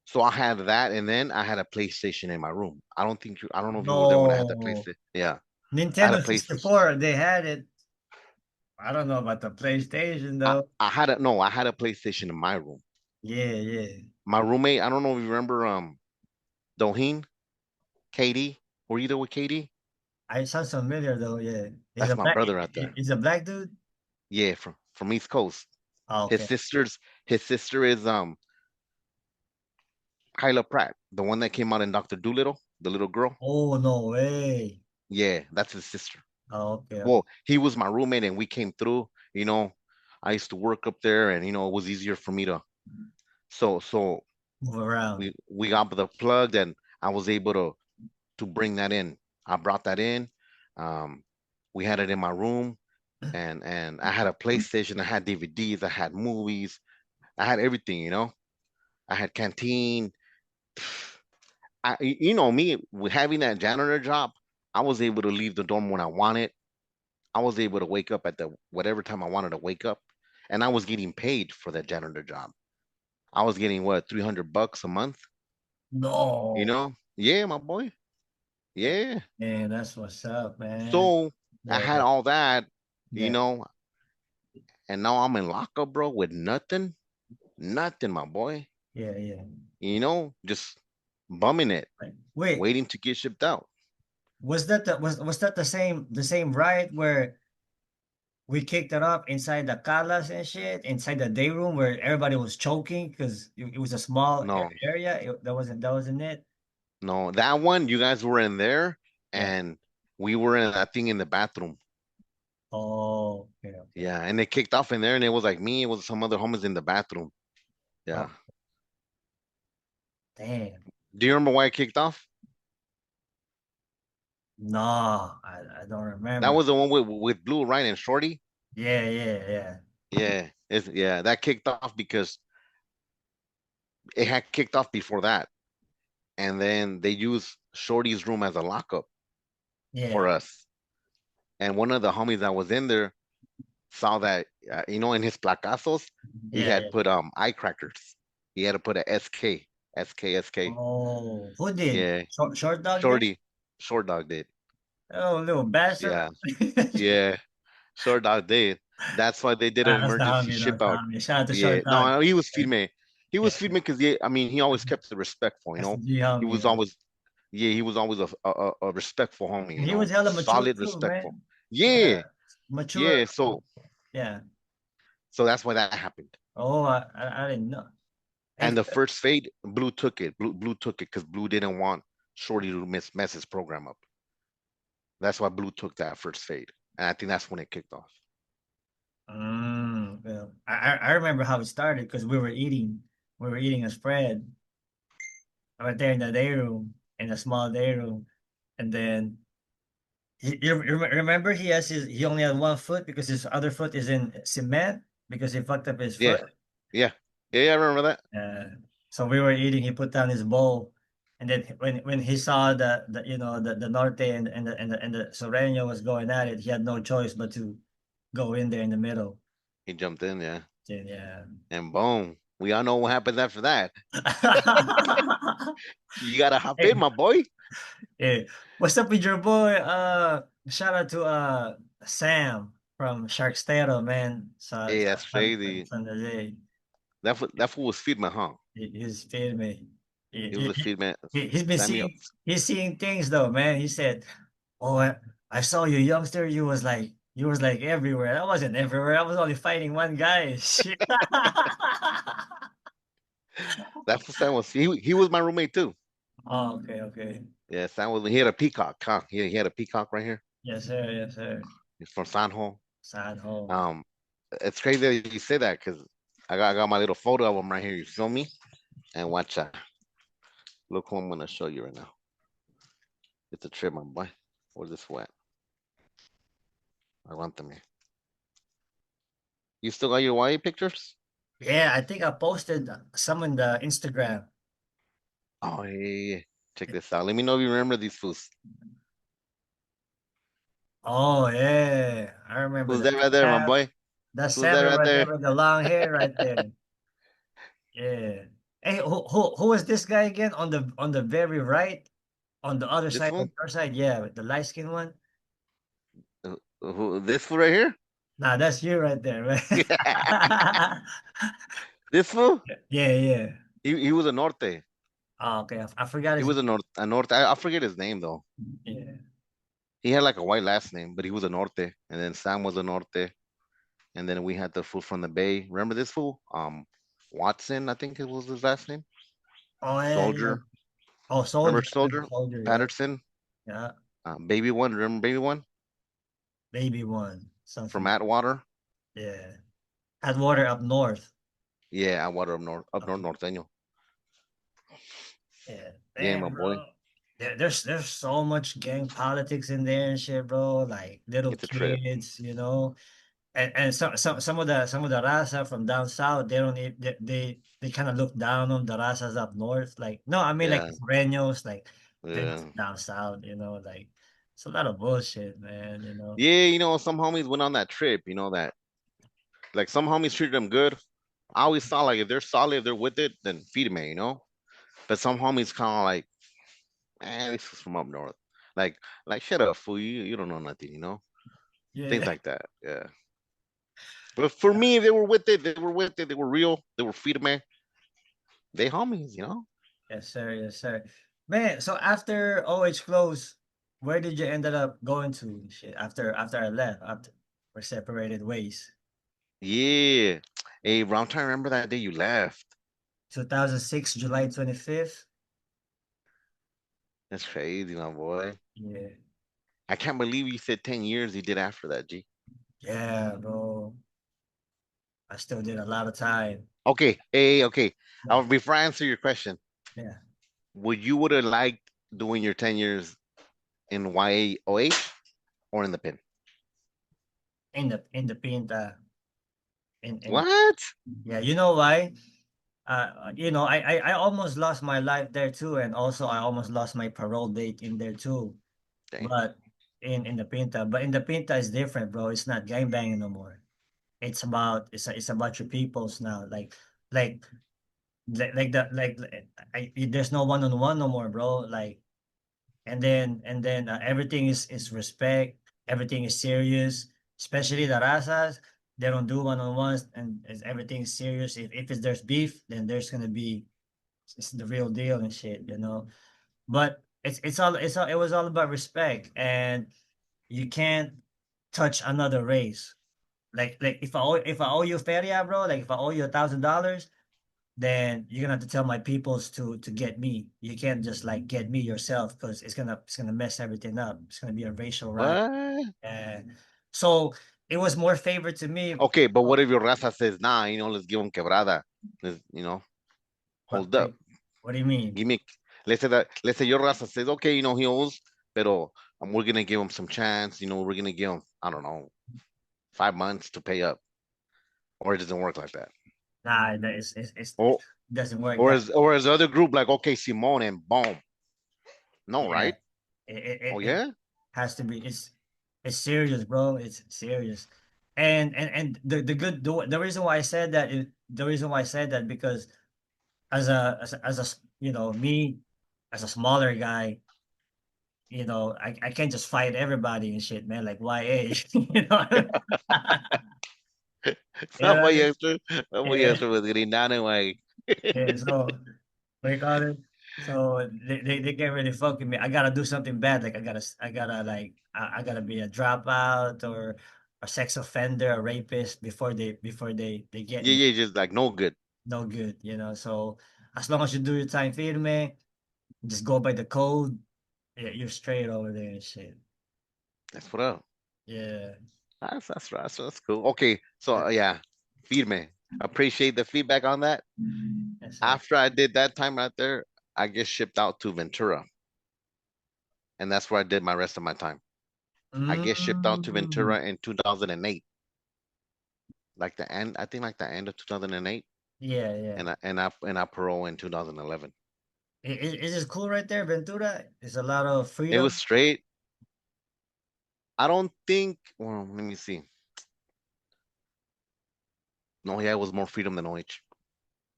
So I had that, and then I had a PlayStation in my room. I don't know if you were there when I had that no, PlayStation. Yeah, I had a Nintendo PlayStation. 64, they had it. I don't know about the PlayStation I, though. I had a no, I had a PlayStation in my room. Yeah, yeah. My roommate, I don't know if you remember Doheen, Katie. Were you there with Katie? I sounds familiar though. Yeah, That's my brother out there. he's a black dude. Yeah, from East Coast. Oh, His okay. sister's his sister is Kyla Pratt, the one that came out in Doctor Doolittle, the little girl. Oh no way. Yeah, that's his sister. Oh, okay, okay. Well, he was my roommate and we came through. I used to work up there, and it was easier for me to. So Move around. we got the plug, and I was able to bring that in. I brought that in. Um, we had it in my room, and I had a PlayStation. I had DVDs. I had movies. I had everything. I had canteen. You know me with having that janitor job, I was able to leave the dorm when I wanted. I was able to wake up at the whatever time I wanted to wake up, and I was getting paid for that janitor job. I was getting what, $300 a month. No, Yeah, my boy. Yeah. man, that's what's up, man. So I Yeah, had yeah, all that, you yeah, know, and now I'm in lockup, bro, with nothing, nothing, my boy. yeah, yeah. Just bumming it, Right. Wait, waiting to get shipped out. was that the same ride where we kicked it up inside the calas and shit, inside the day room where everybody was choking because it was a small No, area. That wasn't it. no, that one, you guys were in there, Yeah. and we were in that thing in the bathroom. Oh, okay, okay. Yeah, and they kicked off in there, and it was like me, it was some other homies in the bathroom. Oh, Yeah. damn. Do you remember why it kicked off? No, I don't That remember. was the one with Blue, right, and Shorty. Yeah, yeah, yeah. Yeah, that kicked off because it had kicked off before that, and then they used Shorty's room as a lockup Yeah, for us. And one of the homies that was in there saw that, in his placazos, he yeah, had yeah. put eye crackers. He had to put a SK, SK, SK. Oh, who did? Yeah, Short dog did? Shorty, Short Dog did. Oh, little bastard. Yeah, yeah, Short Dog did. That's why they did an That's the emergency homie. ship That's the out. homie. Shout out to Yeah, Short Dog. no, he was Yeah, feeding me. He yeah. was feeding me because he always kept it respectful. That's the G He homie, was man. always, yeah, he was always a respectful homie. And he was hella mature Solid, too, respectful. man. Yeah, Yeah, mature. yeah. So Yeah. So that's why that happened. Oh, I didn't know. And Hey, the first fade, Blue took it. Blue took it because Blue didn't want Shorty to mess his program up. That's why Blue took that first fade, and I think that's when it kicked off. well, I remember how it started because we were eating a spread right there in the day room, in a small day room, and then remember he only had one foot because his other foot is in cement because he fucked up his Yeah, foot. yeah, yeah. I remember that. So we were eating. He put down his bowl, and then when he saw the you know the norte and the Soreño was going at it, he had no choice but to go in there in the middle. He jumped in, yeah, Yeah. and boom. We all know what happens after that. You gotta hop in, Hey, my boy. hey, what's up with your boy? Shout out to Sam from Sharkstero, man. Hey, that's crazy. San Jose. That fool was feed my huh? He's feeding me. He was a feed man. He's been Samuel. seeing he's seeing things though, man. He said, "Oh, I saw you, youngster. You was like everywhere. I wasn't everywhere. I was only fighting one guy." Shit. That's what Sam was. He was my roommate too. Oh, okay, okay. Yeah, Sam was. He had a peacock. Huh? He had a peacock right here. Yes, sir. Yes, sir. He's from San Juan. Sad home. Um, it's crazy that you say that because I got my little photo of him right here. You feel me? And watch out. Look who I'm gonna show you right now. It's a trip, my boy. Where's this wet? Aguántame. You still got your YA pictures? Yeah, I think I posted some in the Instagram. Oh, hey. Check this out. Let me know if you remember these fools. Oh yeah, I remember Who's the that right there, my Sam, boy? the Who's that Sammy right right there there? with the long hair right there. Yeah. Hey, who is this guy again on the very right, on the other This side of one? your side? Yeah, with the light skin one. This fool right here? Nah, that's you right there, man. This fool? Yeah, yeah. He was a Norte. Oh, okay, I forgot He his was name. a Norte. I forget his name though. Yeah. He had like a white last name, but he was a Norte. And then Sam was a Norte. And then we had the fool from the Bay. Remember this fool? Watson, I think it was his last name. Oh yeah, yeah. Soldier. Oh, Remember soldier, Soldier? soldier. Yeah, Patterson. yeah. Baby One. Remember Baby One Baby one, from something. Atwater? Yeah. Had water up north. Yeah, Atwater up Okay. north, Norteño. Yeah, Yeah, my man, boy. bro. There's so much gang politics in there and shit, bro. Like little It's a trip. kids, you know. And some of the raza from down south, they don't need, they kind of look down on the razas up north. Like no, I mean like Yeah, the Sureños, like they're yeah. down south, you know. Like it's a lot of bullshit, man. You know. Yeah, some homies went on that trip, that like some homies treated them good. I always thought like if they're solid, if th. They're with it, then feed them. But some homies kind of like, man, this is from up north. Like, shut up, fool. You don't know nothing. Things Yeah. like that. Yeah. But for me, they were with it. They were with it. They were real. They were feed man. They homies. Yes, sir. Yes, sir. Man, so after OH closed, where did you ended up going to? Shit, after I left, after we're separated ways. Yeah. Hey, bro, I'm trying to remember that day you left. 2006, July 25th. That's crazy, my boy. Yeah. I can't believe you said 10 years you did after that, G. Yeah, bro. I still did a lot of time. Okay, hey, okay. Yeah. Before I answer your question, Yeah. would have liked doing your 10 years in YAOH or in the pin? In the Pinta. In What? Yeah, you know why? I almost lost my life there too, and also I almost lost my parole date in there too. Damn. But in the Pinta, but in the Pinta is different, bro. It's not gangbanging no more. It's about your peoples now. Like there's no one on one no more, bro. Like and then everything is respect. Everything is serious, especially the razas. They don't do one on ones, and everything is serious. If there's beef, then there's gonna be it's the real deal and shit, you know. But it was all about respect, and you can't touch another race. like if I owe you feria, bro, like if I owe you $1,000, then you're gonna have to tell my peoples to get me. You can't just like get me yourself because it's gonna mess everything up. It's gonna be a racial riot. What? And so it was more favored to me. Okay, but what if your raza says, nah, let's give him quebrada. Let's, What, hold up. what do you mean? Give me, let's say your raza says, okay, he owes, pero we're gonna give him some chance. We're gonna give him, I don't know, 5 months to pay up, or it doesn't work like that. Nah, it Or doesn't work or that. as the other group like, okay, Simone and boom. No, Yeah, right? Oh it yeah. has to be. It's serious, bro. It's serious. And the reason why I said that the reason why I said that because me as a smaller guy, I can't just fight everybody and shit, man. Like YA, you know. You know what I mean? Some boy Yeah, extra was getting down and like, yeah. So what do you call it? So they can't really fuck with me. I gotta do something bad. Like I gotta be a dropout or a sex offender, a rapist before they get yeah, me. yeah, just like no good. No good, you know. So as long as you do your time firme, just go by the code. Yeah, you're straight over there and shit. That's what up. Yeah. That's cool. Okay, so yeah, firme. Appreciate the feedback on that. Yes, sir. After I did that time right there, I get shipped out to Ventura, and that's where I did my rest of my time. I get shipped out to Mm. Ventura in 2008, like the end. I think like the end of 2008, Yeah, yeah. and I parole in 2011. Is it cool right there, Ventura? It's a lot of It was freedom. straight. I don't think. Well, let me see. No, yeah, it was more freedom than OH.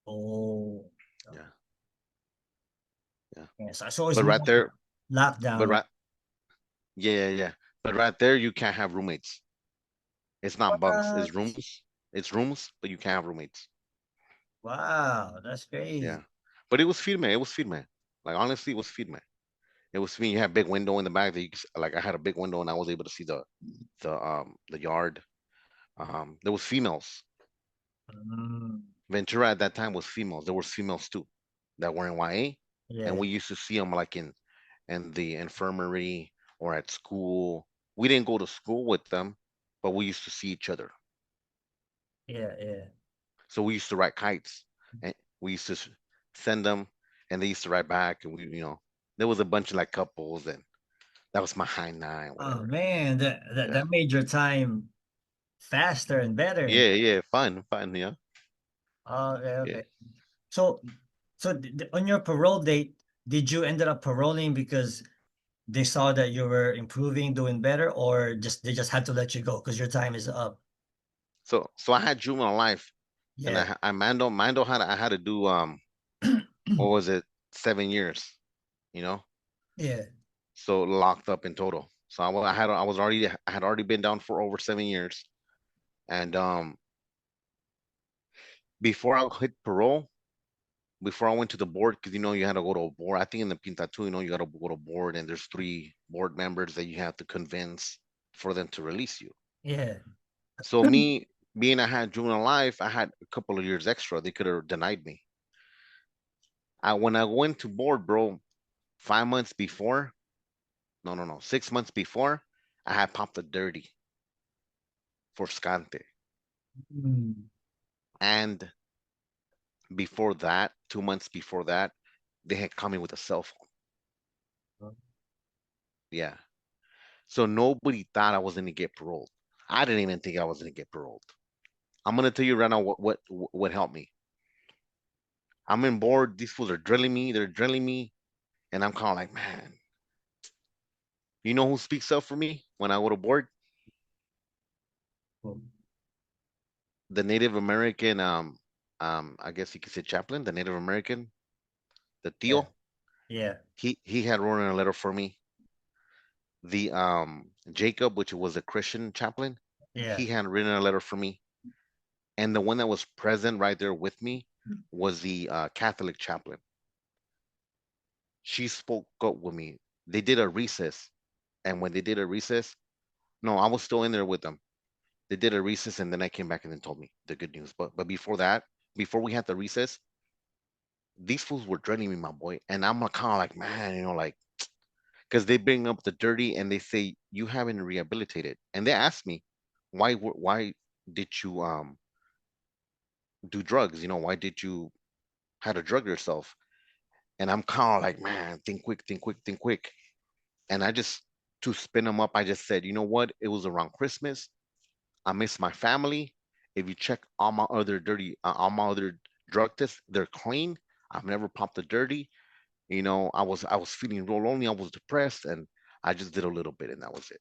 Oh, Yeah, yeah. yeah. So it's But more right there, lockdown, but right? right, yeah, yeah, yeah. But right there, you can't have roommates. It's not bunks. What? It's rooms. It's rooms, but you can't have roommates. Wow, that's Yeah. crazy. But it was firme. It was firme. Like honestly, it was firme. It was me. You had a big window in the back that like I had a big window and I was able to see the yard. There was females. Mm, Ventura at that time was females. There was females too that were in YA, and yeah, we used to see them like in the infirmary or at school. We didn't go to school with them, but we used to see each other. yeah, yeah. So we used to write kites, and we used to send them, and they used to write back, and there was a bunch of like couples, and that was my high nine, Oh whatever. man, that Yeah, that made your time faster and better. yeah, yeah, fun, yeah, Oh, okay, yeah. okay. So, on your parole date, did you ended up paroling because they saw that you were improving, doing better, or just they just had to let you go because your time is up? So I had juvenile life, and Yeah. I Mando had I had to do what was it, 7 years, you know, Yeah. so locked up in total. So I had already been down for over 7 years, and before I hit parole, before I went to the board, because you had to go to a board. I think in the Pinta too, you got to go to board, and there's 3 board members that you have to convince for them to release you. Yeah. So me being I had juvenile life, I had a couple of years extra. They could have denied me. When I went to board, bro, 5 months before, no, 6 months before, I had popped a dirty for Scante, Mm. and before that, 2 months before that, they had come in with a cell phone. Yeah. So nobody thought I was gonna get paroled. I didn't even think I was gonna get paroled. I'm gonna tell you right now what helped me. I'm in board. These fools are drilling me. They're drilling me, and I'm kind of like, man, you know who speaks up for me when I go to board? Cool. The Native American, I guess you could say chaplain, the Native American, the Yeah. Tio. Yeah. He had written a letter for me. The Jacob, which was a Christian chaplain, Yeah. he had written a letter for me. And the one that was present right there with me was the Catholic chaplain. She spoke up with me. They did a recess, and when they did a recess, no, I was still in there with them. they did a recess, and then I came back and then told me the good news. But before that, before we had the recess, these fools were dreading me, my boy. And I'm kind of like, man, like, because they bring up the dirty and they say you haven't rehabilitated, and they ask me, why did you do drugs? Why did you had to drug yourself? And I'm kind of like, man, think quick, think quick, think quick. And I just, to spin them up, I just said, you know what? It was around Christmas. I miss my family. If you check all my other drug tests, they're clean. I've never popped a dirty. I was feeling real lonely. I was depressed, and I just did a little bit, and that was it.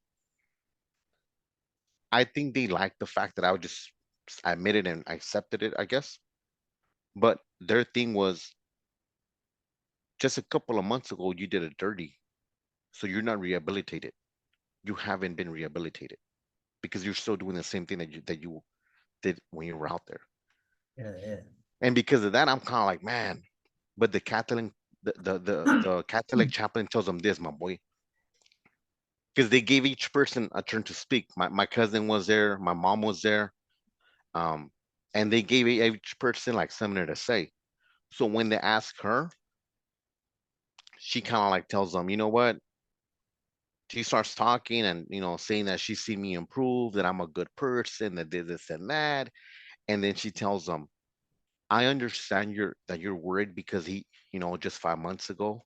I think they liked the fact that I would just admitted and accepted it, I guess. But their thing was, just a couple of months ago, you did a dirty, so you're not rehabilitated. You haven't been rehabilitated because you're still doing the same thing that you did when you were out there. Yeah, yeah. And because of that, I'm kind of like, man. But the Catholic chaplain tells them this, my boy, because they gave each person a turn to speak. My cousin was there, my mom was there, um, and they gave each person like something to say. So when they ask her, she kind of like tells them, you know what? She starts talking and saying that she's seen me improve, that I'm a good person, that did this and that, and then she tells them, I understand you're worried because he, just 5 months ago,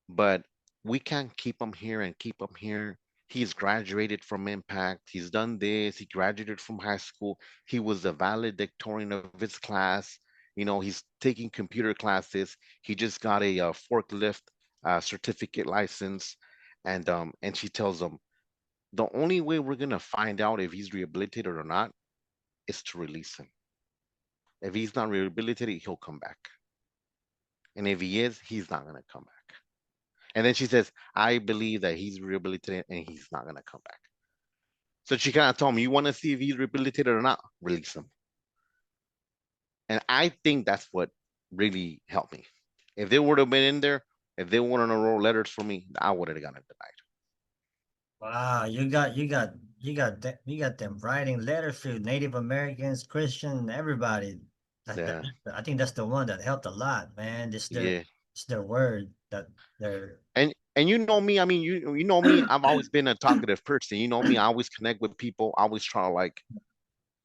but we can't keep him here and keep him here. He's graduated from Impact. He's done this. He graduated from high school. He was the valedictorian of his class. He's taking computer classes. He just got a, forklift certificate license, and she tells him the only way we're gonna find out if he's rehabilitated or not is to release him. If he's not rehabilitated, he'll come back, and if he is, he's not gonna come back. And then she says, I believe that he's rehabilitated and he's not going to come back. So she kind of told me, you want to see if he's rehabilitated or not? Release him. And I think that's what really helped me. If they would have been in there, if they wanted to wrote letters for me, I would have gotten it denied. Wow, you got them writing letters to Native Americans, Christian, everybody. Yeah. I think that's the one that helped a lot, man. Yeah. It's their word that they're And you know me, I mean, you know me, I've always been a talkative person. You know me, I always connect with people. I always try to like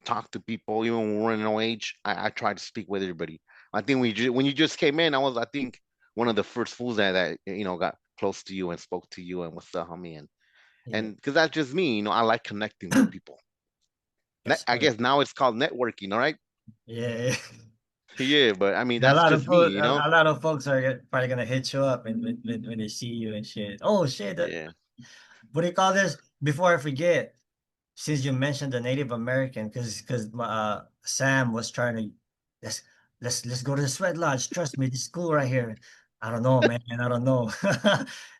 talk to people, even when we're in no age. I try to speak with everybody. I think when you just came in, I think one of the first fools that got close to you and spoke to you and what's up, homie, yeah, and because that's just me, I like connecting with people. yes, I sir. guess now it's called networking, all right? Yeah. Yeah, but I mean And that's just me, a lot of folks are probably gonna hit you up and when they see you and shit. Oh shit, Yeah, what do you call this? Before I forget, since you mentioned the Native American, because Sam was trying to let's let's go to the sweat lodge. Trust me, this is cool right here. I don't know, man. I don't know.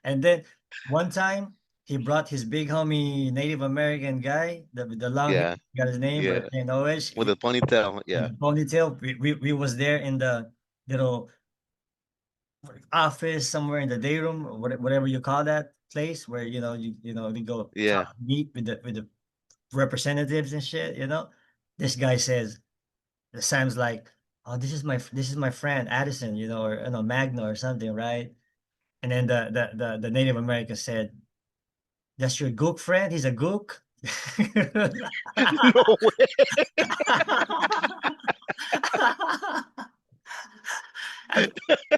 And then one time he brought his big homie Native American guy, the long hair, yeah, got his name, but yeah. I can't know it. With a ponytail, With yeah, the ponytail. We was there in the little office somewhere in the day room, or whatever you call that place where we go yeah. talk meet with the representatives and shit, This guy says, Sam's like, oh, this is my friend Addison, or Magna or something, right? And then the Native American said, that's your gook friend? He's a gook? No way. At,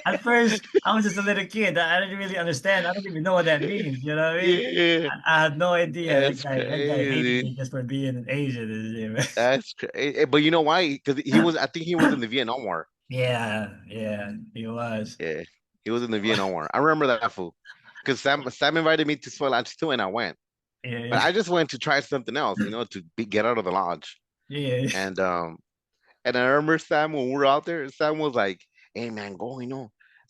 at first, I was just a little kid. I didn't really understand. I don't even know what that means. You know what I mean? Yeah, I had no idea. that's That guy hated crazy. me just for being an Asian. And shit, man. That's crazy. But you know why? Because I think he was in the Vietnam War. Yeah, yeah, he was. Yeah, he was in the Vietnam War. I remember that fool. Because Sam invited me to Swell Lodge too, and I went. Yeah, But I just went to try something else, get out of the lodge. yeah, And I remember Sam when we were out there. Sam was like, "Hey man, go,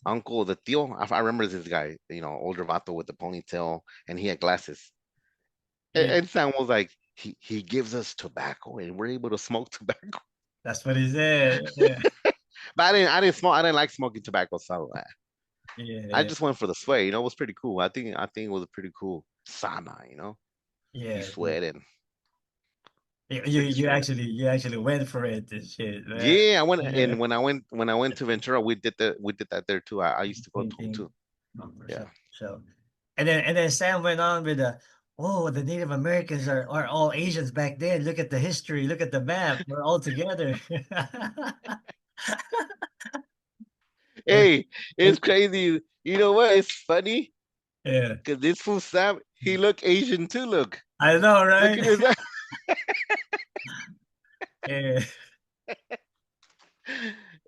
Uncle the Tio." I remember this guy, older vato with the ponytail, and he had glasses. And, yeah. and Sam was like, "He gives us tobacco, and we're able to smoke tobacco." That's what he said. Yeah, But I didn't smoke. I didn't like smoking tobacco, so yeah, I yeah, just went for the sway. It was pretty cool. I think it was a pretty cool sauna. You yeah, yeah. sweating. You actually went for it and shit, man. Yeah, I went, Yeah. and when I went to Ventura, we did that there too. I used to go Same to them thing. too. Oh, for Yeah. sure. So, and then Sam went on with the Native Americans are all Asians back then. Look at the history. Look at the map. We're all together. Hey, it's crazy. You know what? It's funny Yeah, because this fool Sam, he look Asian too. I know, Look right? at his. Yeah.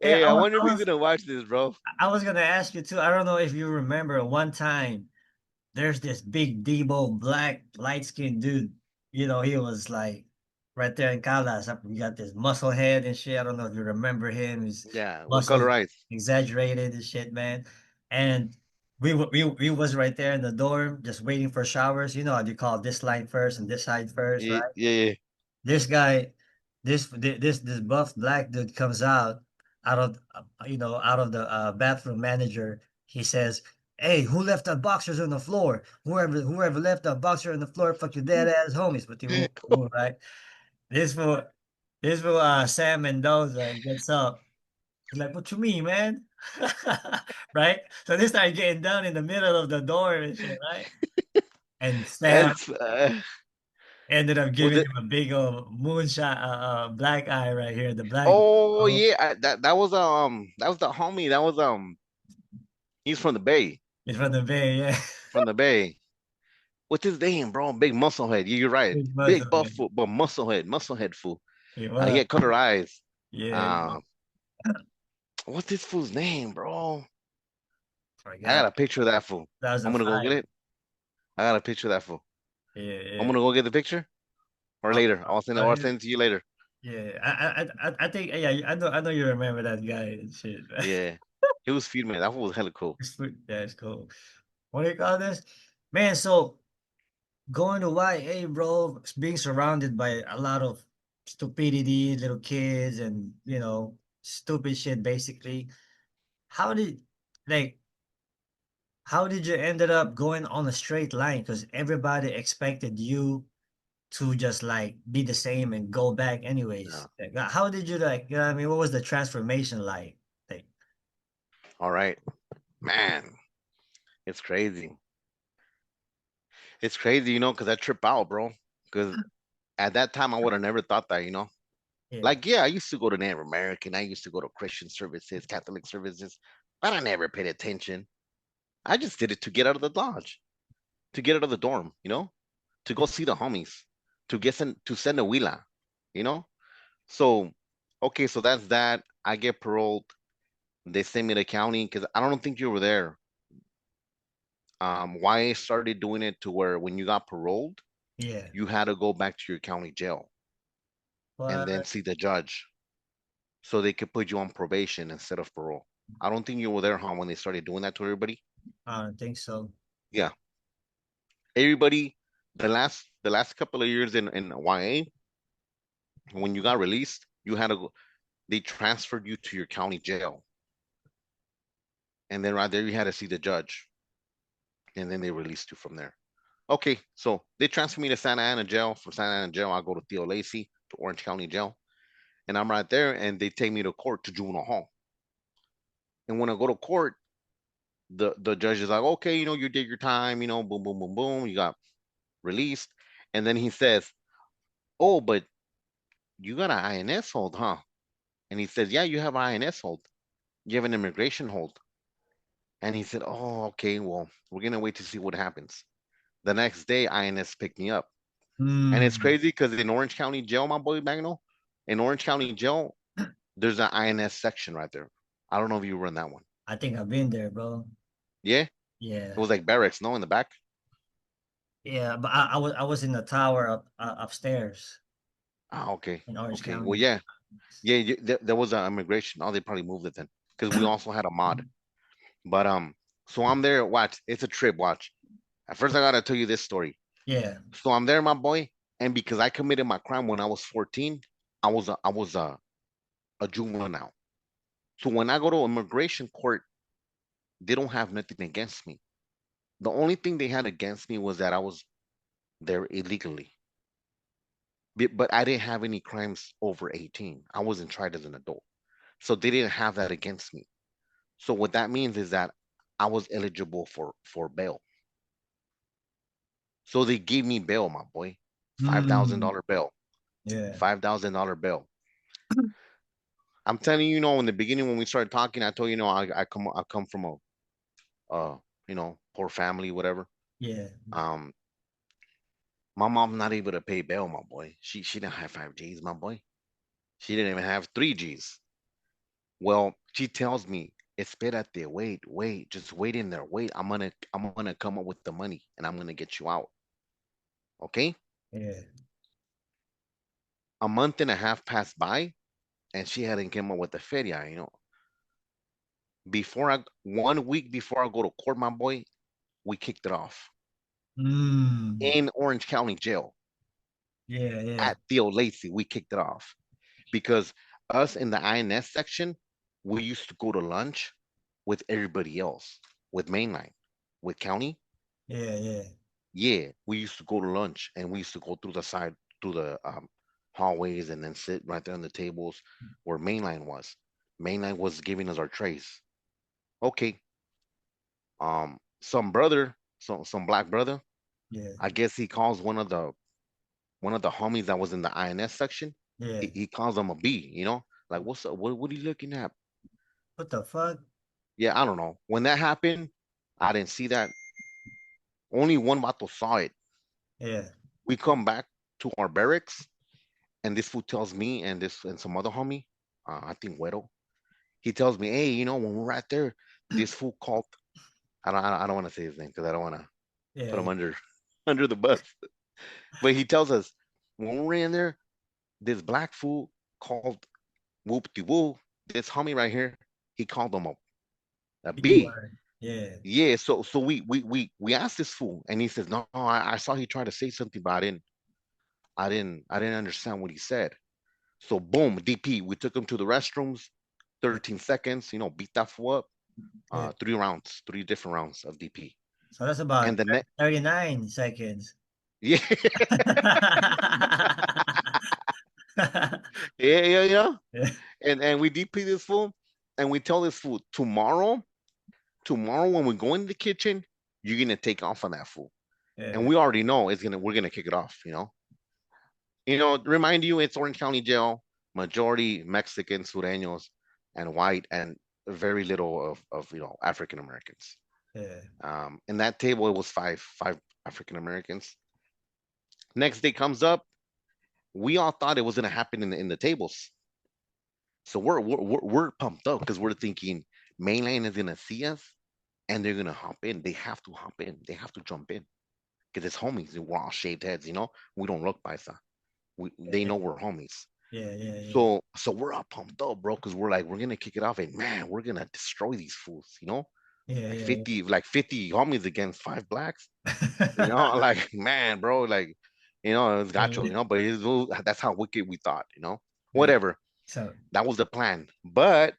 Yeah, Hey, I wonder if he's gonna watch this, bro. I was gonna ask you too. I don't know if you remember one time there's this big Debo black light skinned dude. You know, he was like right there in Caldas. We got this muscle head and shit. I don't know if you remember him. His Yeah, what muscles color eyes? exaggerated and shit, man. And we was right there in the dorm just waiting for showers. You know how you call this line first and this side first, Yeah, right? yeah, This guy, this buff black dude comes out of out of the bathroom manager. He says, "Hey, who left the boxers on the floor? Whoever left the boxer on the floor, fuck your dead ass homies." But you yeah. won't, right? This for this for Sam Mendoza gets up. He's like, "What you mean, man?" Right? So they start getting down in the middle of the door and shit, right? And Sam That's ended up was giving it? him a big old moonshot, black eye right here. The black, Oh oh, yeah, that was the homie. That was he's from the Bay, it's from the Bay, yeah. from the Bay. What's his name, bro? Big muscle head. Yeah, you're right. Big muscle, Big buff man. fool, but muscle head fool. He He was, had color eyes. yeah. Uh, what's this fool's name, bro? I Forgot. got a picture of that fool. I'm gonna go get 2005. it. I got a picture of that fool. Yeah, I'm yeah. gonna go get the picture or Oh, later. I'll send it to you later. yeah. I think, yeah, I know you remember that guy and shit. Yeah, he was feed man. That fool was hella cool. That's cool. What do you call this? Man, so going to YA, bro, being surrounded by a lot of stupidity, little kids, and stupid shit. Basically, how did like how did you ended up going on a straight line? Because everybody expected you to just like be the same and go back anyways. Yeah. Like, how did you like? You know what I mean, what was the transformation like? Like, All right, man. It's crazy. It's crazy, because I trip out, bro. Because at that time, I would have never thought that, yeah, Like, yeah, I used to go to Native American. I used to go to Christian services, Catholic services, but I never paid attention. I just did it to get out of the lodge, to get out of the dorm, to go see the homies, to send a wheela, you know? So, okay, so that's that. I get paroled. They send me to county because I don't think you were there. Why I started doing it to where when you got paroled, yeah. you had to go back to your county jail and then But see the judge so they could put you on probation instead of parole. I don't think you were there, huh, when they started doing that to everybody. I don't think so. Yeah, everybody. The last couple of years in YA, when you got released, you had to go. They transferred you to your county jail, and then right there you had to see the judge, and then they released you from there. Okay, so they transferred me to Santa Ana jail. From Santa Ana jail, I go to Theo Lacey to Orange County jail, and I'm right there, and they take me to court to juvenile hall. And when I go to court, the judge is like, okay, you did your time, boom, boom, boom, boom, you got released. And then he says, oh, but you got an INS hold, huh? And he says, yeah, you have an INS hold. You have an immigration hold. And he said, oh, okay, well, we're gonna wait to see what happens. The next day, INS picked me up. And it's Hmm. crazy because in Orange County Jail, my boy Magno, in Orange County Jail, there's an INS section right there. I don't know if you were in that one. I think I've been there, bro. Yeah, it Yeah, was like barracks, no, in the back. yeah. But I was in the tower upstairs Ah, okay, in Orange okay. Well, County. yeah, yeah. There was an immigration. Oh, they probably moved it then because we also had a mod. But so I'm there. Watch, it's a trip. Watch. At first, I gotta tell you this story. Yeah. So I'm there, my boy, and because I committed my crime when I was 14, I was a juvenile now. So when I go to immigration court, they don't have nothing against me. The only thing they had against me was that I was there illegally. But I didn't have any crimes over 18. I wasn't tried as an adult. So they didn't have that against me. So what that means is that I was eligible for bail. So they gave me bail, my boy. Five thousand Mm, dollar bail. yeah. $5,000 bail. I'm telling you, you know, in the beginning when we started talking, I told you, you know, I come from a you know, poor family, whatever. Yeah. Um, my mom not able to pay bail, my boy. She didn't have 5 Gs, my boy. She didn't even have 3 Gs. Well, she tells me, espérate, wait, just wait in there, wait. I'm gonna come up with the money and I'm gonna get you out. Okay? Yeah. A month and a half passed by and she hadn't come up with the feria, you know. Before I 1 week before I go to court, my boy, we kicked it off Mm, in Orange County Jail yeah, yeah, at Theo Lacey. We kicked it off because us in the INS section, we used to go to lunch with everybody else, with mainline, with county. yeah, yeah, Yeah, we used to go to lunch and we used to go through the side, through the hallways and then sit right there on the tables where mainline was. Mainline was giving us our trays. Okay. Some brother, some black brother, yeah, I guess he calls one of the homies that was in the INS section. yeah. He calls him a B, you know, like what's up? What are you looking at? What the fuck? Yeah, I don't know. When that happened, I didn't see that. Only one vato saw it. Yeah. We come back to our barracks, and this fool tells me and this and some other homie, I think Wedo, he tells me, hey, you know, when we're right there, this fool called. I don't want to say his name because I don't want to put Yeah, him under under the bus. But he tells us when we're in there, this black fool called whoop de woo. This homie right here, he called him a B B. word. Yeah, Yeah, so we asked this fool, and he says, no, I saw he tried to say something, but I didn't understand what he said. So boom, DP, we took him to the restrooms, 13 seconds, you know, beat that fool up. yeah. 3 rounds, 3 different rounds of DP. So that's And about the next, 39 seconds. yeah, yeah. Yeah, And we DP this fool, and we tell this fool tomorrow when we go in the kitchen, you're gonna take off on that fool. And yeah, we already know we're gonna kick it off, you know. Remind you it's Orange County Jail, majority Mexican, Sureños, and white, and very little of African Americans. yeah, In that table, it was five African Americans. Next day comes up, we all thought it was gonna happen in the tables, so we're pumped up because we're thinking mainline is gonna see us and they're gonna hop in. They have to hop in. They have to jump in because it's homies. We're all shaved heads, you know. We don't look paisa. They yeah, know we're homies. yeah, yeah, yeah, So we're all pumped up, bro, because we're like, we're gonna kick it off and man, we're gonna destroy these fools, you know? yeah, Like yeah, 50 homies against 5 blacks, you know, yeah. like man, bro, like it's gacho, Yeah, but that's how wicked we thought, you know. yeah. Whatever. So, That was the plan. But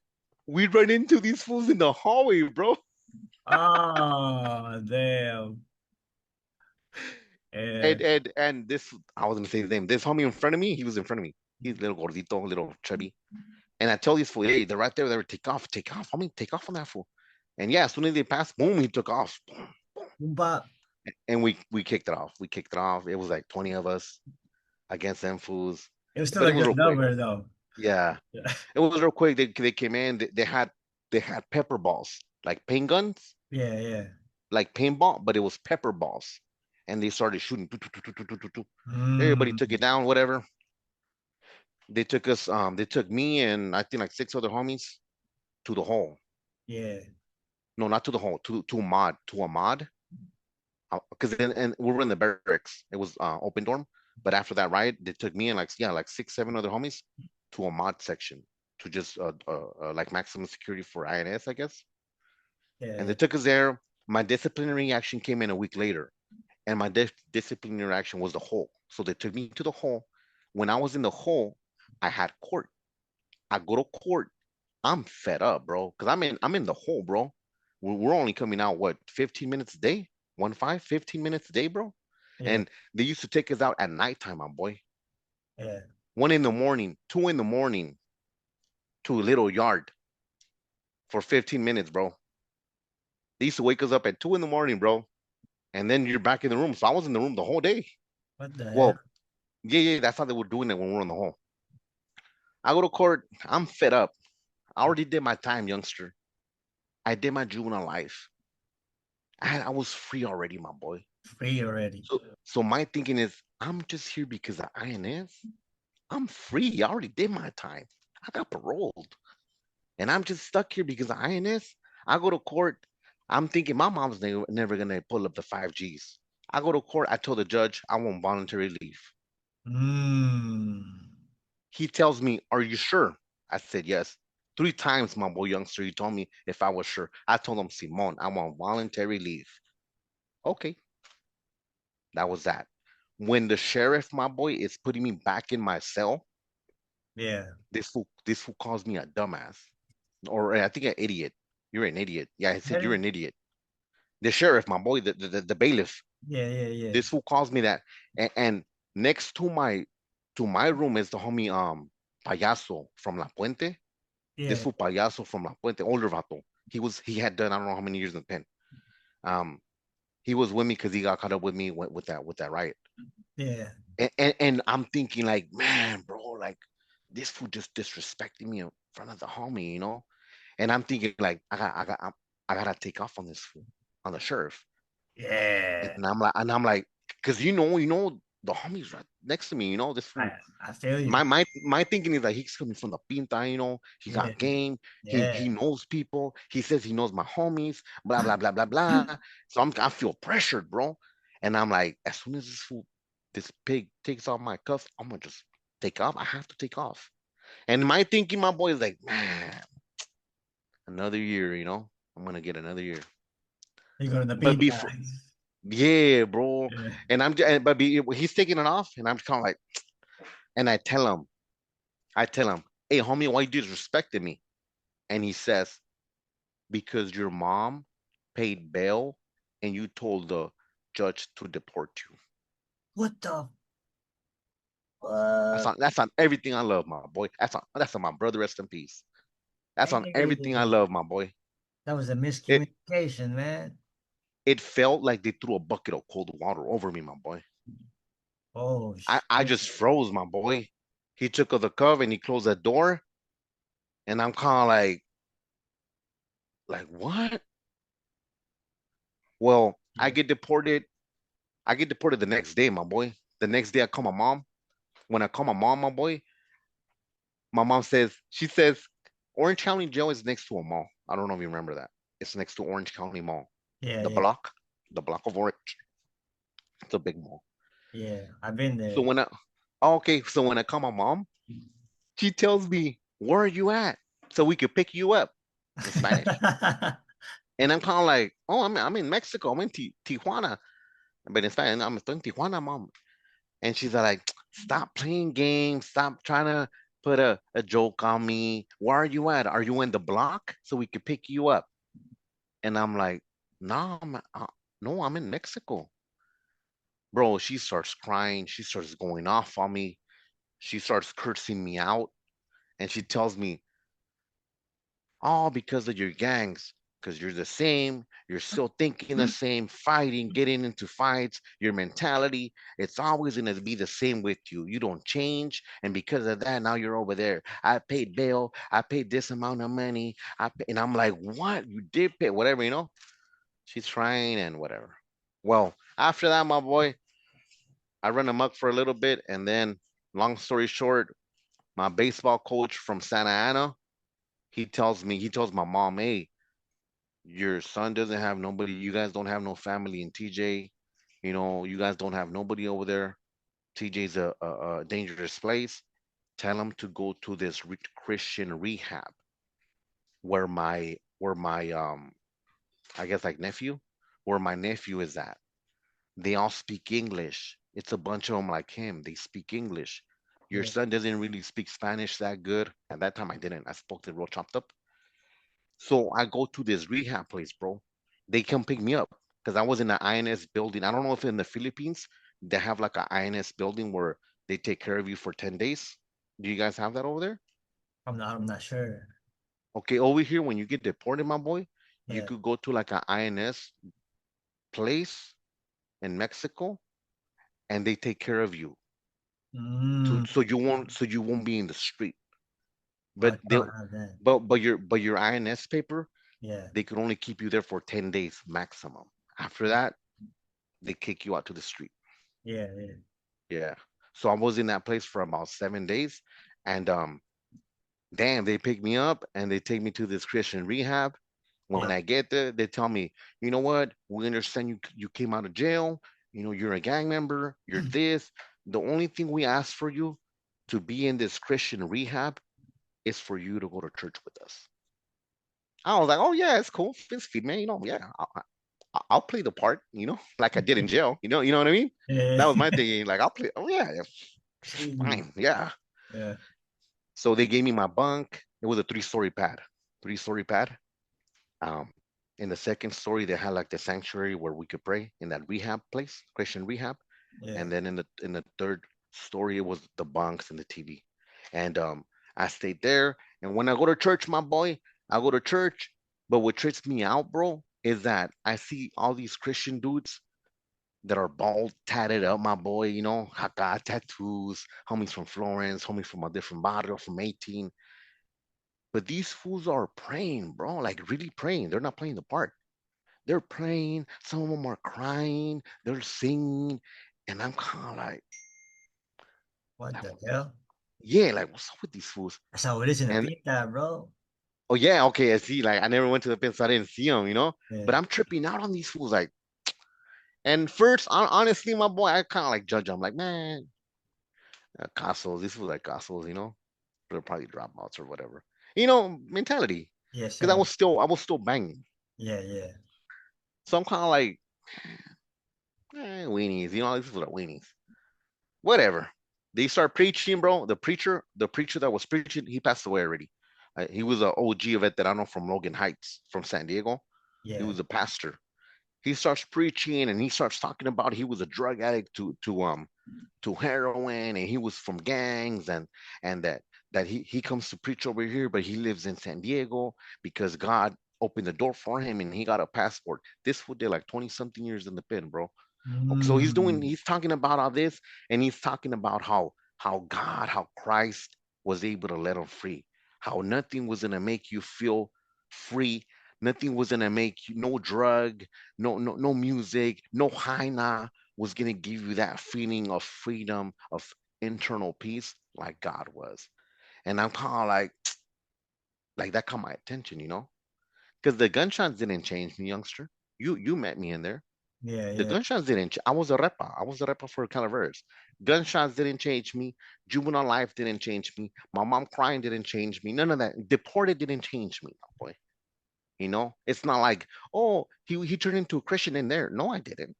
we run into these fools in the hallway, bro. oh, damn. Yeah, And this I was gonna say his name. This homie in front of me, he was in front of me. He's little gordito, little chubby. And I tell these fool, hey, they're right there. They were take off, homie, take off on that fool. And yeah, as soon as they passed, boom, he took off. Boom. boom bop. And we kicked it off. We kicked it off. It was like 20 of us against them fools. It was still But a it was good real quick. number, though. Yeah. Yeah, It was real quick. They came in, they had pepper balls, like paint guns, yeah, yeah. like paintball, but it was pepper balls. And they started shooting. Everybody took it Mm, down, whatever. They took me and I think like 6 other homies to the hall. yeah, No, not to the hall, to a mod. Because and we were in the barracks. It was open dorm. But after that riot, they took me and like 6, 7 other homies to a mod section to just like maximum security for INS, I guess. And yeah, they took us there. My disciplinary action came in a week later, and my disciplinary action was the hole. So they took me to the hole. When I was in the hole, I had court. I go to court. I'm fed up, bro, because I'm in the hole, bro. We're only coming out what 15 minutes a day, 15 minutes a day, bro. yeah. And they used to take us out at nighttime, my boy. Yeah. 1 in the morning, 2 in the morning to a little yard for 15 minutes, bro. They used to wake us up at 2 in the morning, bro. And then you're back in the room. So I was in the room the whole day. What the hell? Well, yeah, that's how they were doing it when we were in the hall. I go to court. I'm fed up. I already did my time, youngster. I did my juvenile life. I was free already, my boy. Free already. So my thinking is, I'm just here because of INS. I'm free. I already did my time. I got paroled, and I'm just stuck here because of INS. I go to court. I'm thinking my mom's never gonna pull up the 5Gs. I go to court. I told the judge I want voluntary leave. Mm. He tells me, "Are you sure?" I said yes. 3 times, my boy youngster. He told me if I was sure. I told him, Simon, I want voluntary leave. Okay, that was that. When the sheriff, my boy, is putting me back in my cell, Yeah. this fool calls me a dumbass, or I think an idiot. You're an idiot. Yeah, I said you're Really? an idiot. The sheriff, my boy, the bailiff. Yeah, yeah, yeah. This fool calls me that, and next to my room is the homie payaso from La Puente. This Yeah. fool payaso from La Puente, older vato. He had done I don't know how many years in the pen. Um, he was with me because he got caught up with me with that riot. Yeah. And I'm thinking like, man, bro, like this fool just disrespecting me in front of the homie, you know. And I'm thinking like, I gotta take off on this fool, on the sheriff. Yeah. And I'm like, because you know, the homie's right next to me, you know, this I fool. I feel you. My thinking is like he's coming from the pinta, you know, he Yeah. got game, he Yeah. knows people, he says he knows my homies, blah blah blah blah blah. So I feel pressured, bro. And I'm like, as soon as this pig takes off my cuffs, I'm gonna just take off. I have to take off. And my thinking, my boy is like, man, another year, you know, I'm gonna get another year. You go to the But beat. before, yeah, bro. Yeah. And he's taking it off, and I'm kind of like, and I tell him, hey, homie, why you disrespecting me? And he says, because your mom paid bail and you told the judge to deport you. What the That's fuck? on that's on everything I love, my boy. That's on my brother, rest in peace. That's on everything I Hey, love, my boy. that was a It miscommunication, man. it felt like they threw a bucket of cold water over me, my boy. Oh I shit. just froze, my boy. He took the cover and he closed the door, and I'm kind of like what? Well, I Yeah. get deported. I get deported the next day, my boy. The next day I call my mom. When I call my mom, my boy, my mom she says, Orange County Jail is next to a mall. I don't know if you remember that. It's next to Orange County Mall. Yeah, The yeah, block, the block of Orange. It's a big mall. yeah. I've been So there. when I, oh, okay, so when I call my mom, she tells me, where are you at? So we could pick you up in Spanish. And I'm kind of like, oh, I'm in Mexico. I'm in Tijuana. But in Spanish, I'm in Tijuana, mom. And she's like, stop playing games. Stop trying to put a joke on me. Where are you at? Are you in the block so we could pick you up? And I'm like, no, no, I'm in Mexico. Bro, she starts crying. She starts going off on me. She starts cursing me out. And she tells me, all because of your gangs, because you're the same, you're still thinking the same, fighting, getting into fights, your mentality, it's always going to be the same with you. You don't change. And because of that, now you're over there. I paid bail. I paid this amount of money. And I'm like, what? You did pay, whatever, you know? She's trying and whatever. Well, after that, my boy, I run amok for a little bit. And then, long story short, my baseball coach from Santa Ana, he tells my mom, hey, your son doesn't have nobody. You guys don't have no family in TJ. You know, you guys don't have nobody over there. TJ's a dangerous place. Tell him to go to this Christian rehab where my I guess like nephew, where my nephew is at. They all speak English. It's a bunch of them like him. They speak English. Your Yeah. son doesn't really speak Spanish that good. At that time, I didn't. I spoke it real chopped up. So I go to this rehab place, bro. They come pick me up because I was in the INS building. I don't know if in the Philippines they have like an INS building where They take care of you for 10 days. Do you guys have that over there? I'm not sure. Okay, over here, when you get deported, my boy, you Yeah. could go to like an INS place in Mexico, and they take care of you to Mm. so you won't be in the street. I But they don't have that. but your INS paper, Yeah. they could only keep you there for 10 days maximum. After that, they kick you out to the street. Yeah. Yeah. Yeah. So I was in that place for about 7 days, and damn, they pick me up and they take me to this Christian rehab. When Yeah. I get there, they tell me, you know what? We understand you came out of jail. You're a gang member. You're this. The only thing we ask for you to be in this Christian rehab is for you to go to church with us. I was like, oh yeah, it's cool. It's good, man. Yeah, I'll play the part. Like I did in jail. You know what I mean? Yeah. That was my thing. Like I'll play. Oh yeah, yeah, Jeez. fine. Yeah. Yeah. So they gave me my bunk. It was a three-story pad. Three-story pad. Um, in the second story, they had like the sanctuary where we could pray in that rehab place, Christian rehab. Yeah. And then in the third story, it was the bunks and the TV. And I stayed there. And when I go to church, my boy, I go to church. But what trips me out, bro, is that I see all these Christian dudes that are bald, tatted up, my boy, haka tattoos, homies from Florence, homies from a different barrio, from 18. But these fools are praying, bro, like really praying. They're not playing the part. They're praying. Some of them are crying. They're singing. And I'm kind of What like, the hell? yeah, like, what's up with these fools? That's how it is in the And, pita, bro. oh, yeah, okay, I see. Like, I never went to the pit, so I didn't see them. But Yeah. I'm tripping out on these fools. Like, and first, honestly, my boy, I kind of like judge them. Like, man, Castles, these fools like Castles. They're probably dropouts or whatever. Mentality. Yes, Because sir. I was still banging. Yeah. Yeah. So I'm kind of like, weenies. These fools are weenies. Whatever. They start preaching, bro. The preacher that was preaching, he passed away already. He was an OG veterano from Logan Heights, from San Diego. He Yeah. was a pastor. He starts preaching and he starts talking about he was a drug addict to heroin, and he was from gangs, and that he comes to preach over here, but he lives in San Diego because God opened the door for him and he got a passport. This fool did like 20 something years in the pen, bro. Okay, so Mm. he's talking about all this, and he's talking about how Christ was able to let him free, how nothing was gonna make you feel free, nothing was gonna make you, no drug, no music, no hyena was gonna give you that feeling of freedom, of internal peace like God was. And I'm kind of like that caught my attention, because the gunshots didn't change me, youngster. You met me in there. Yeah. The Yeah. gunshots didn't. I was a repa. I was a repa for Calaveras. Gunshots didn't change me. Juvenile life didn't change me. My mom crying didn't change me. None of that. Deported didn't change me, my boy. It's not like, oh, he turned into a Christian in there. No, I didn't.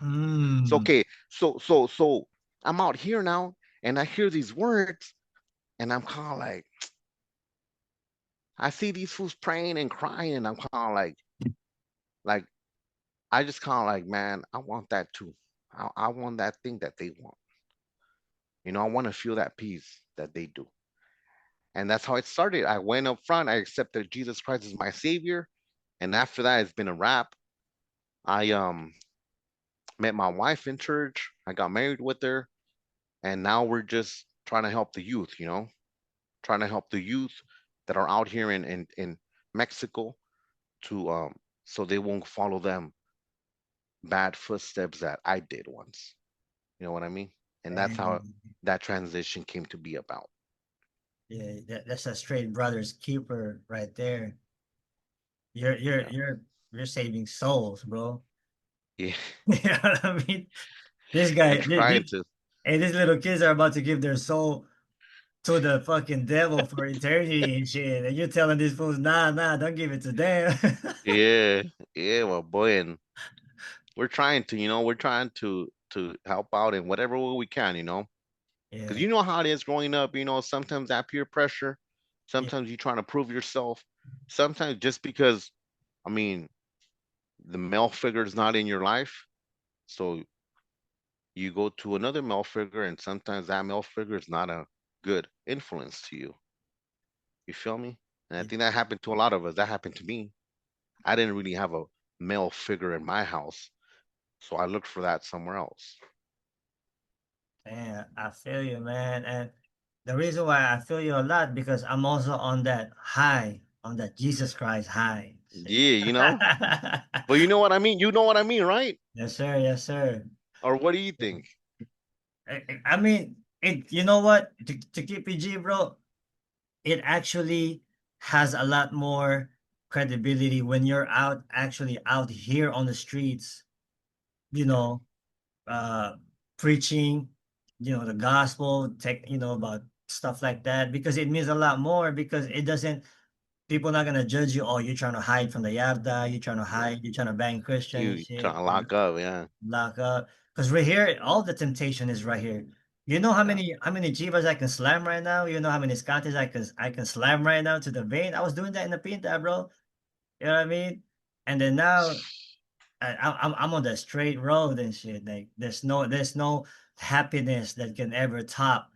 So Mm. okay, so I'm out here now, and I hear these words, and I'm kind of like, I see these fools praying and crying, and I'm kind of like I just kind of like, man, I want that too. I want that thing that they want. I want to feel that peace that they do. And that's how it started. I went up front, I accepted Jesus Christ as my savior. And after that, it's been a wrap. I met my wife in church. I got married with her. And now we're just trying to help the youth, trying to help the youth that are out here in Mexico to so they won't follow them bad footsteps that I did once. You know what I mean? And that's how Dang. that transition came to be about. Yeah. That's a straight brother's keeper right there. You're you're Yeah. you're you're saving souls, bro. Yeah. You know what I mean? This I guy, tried to. hey, these little kids are about to give their soul to the fucking devil for eternity and shit. And you're telling these fools, nah, don't give it to them. Yeah, yeah, well, boy, and we're trying to help out in whatever way we can. Because Yeah, you know how it is growing up. Sometimes that peer pressure, yeah, sometimes you trying to prove yourself, sometimes just because, I mean, the male figure is not in your life, so you go to another male figure, and sometimes that male figure is not a good influence to you. You feel me? And I Yeah. think that happened to a lot of us. That happened to me. I didn't really have a male figure in my house, so I looked for that somewhere else. Man, I feel you, man. And the reason why I feel you a lot because I'm also on that high, on that Jesus Christ high. Yeah, but you know what I mean. You know what I mean, right? Yes, sir. Yes, sir. Or what do you think? I mean, it. You know what? To keep it G, bro, it actually has a lot more credibility when you're out, actually out here on the streets. You Yeah, know, uh, preaching, the gospel, about stuff like that, because it means a lot more because it doesn't, people not gonna judge you. Oh, you're trying to hide from the Yavda, you're trying to yeah. hide, you're trying to bang Christian and You trying shit, to lock up? Yeah, lock up. Because right here, all the temptation is right here. You know yeah, how many jivas I can slam right now? You know how many scates I can slam right now to the vein? I was doing that in the pinta, bro. You know what I mean? And then now I'm on the straight road and shit. Like there's no happiness that can ever top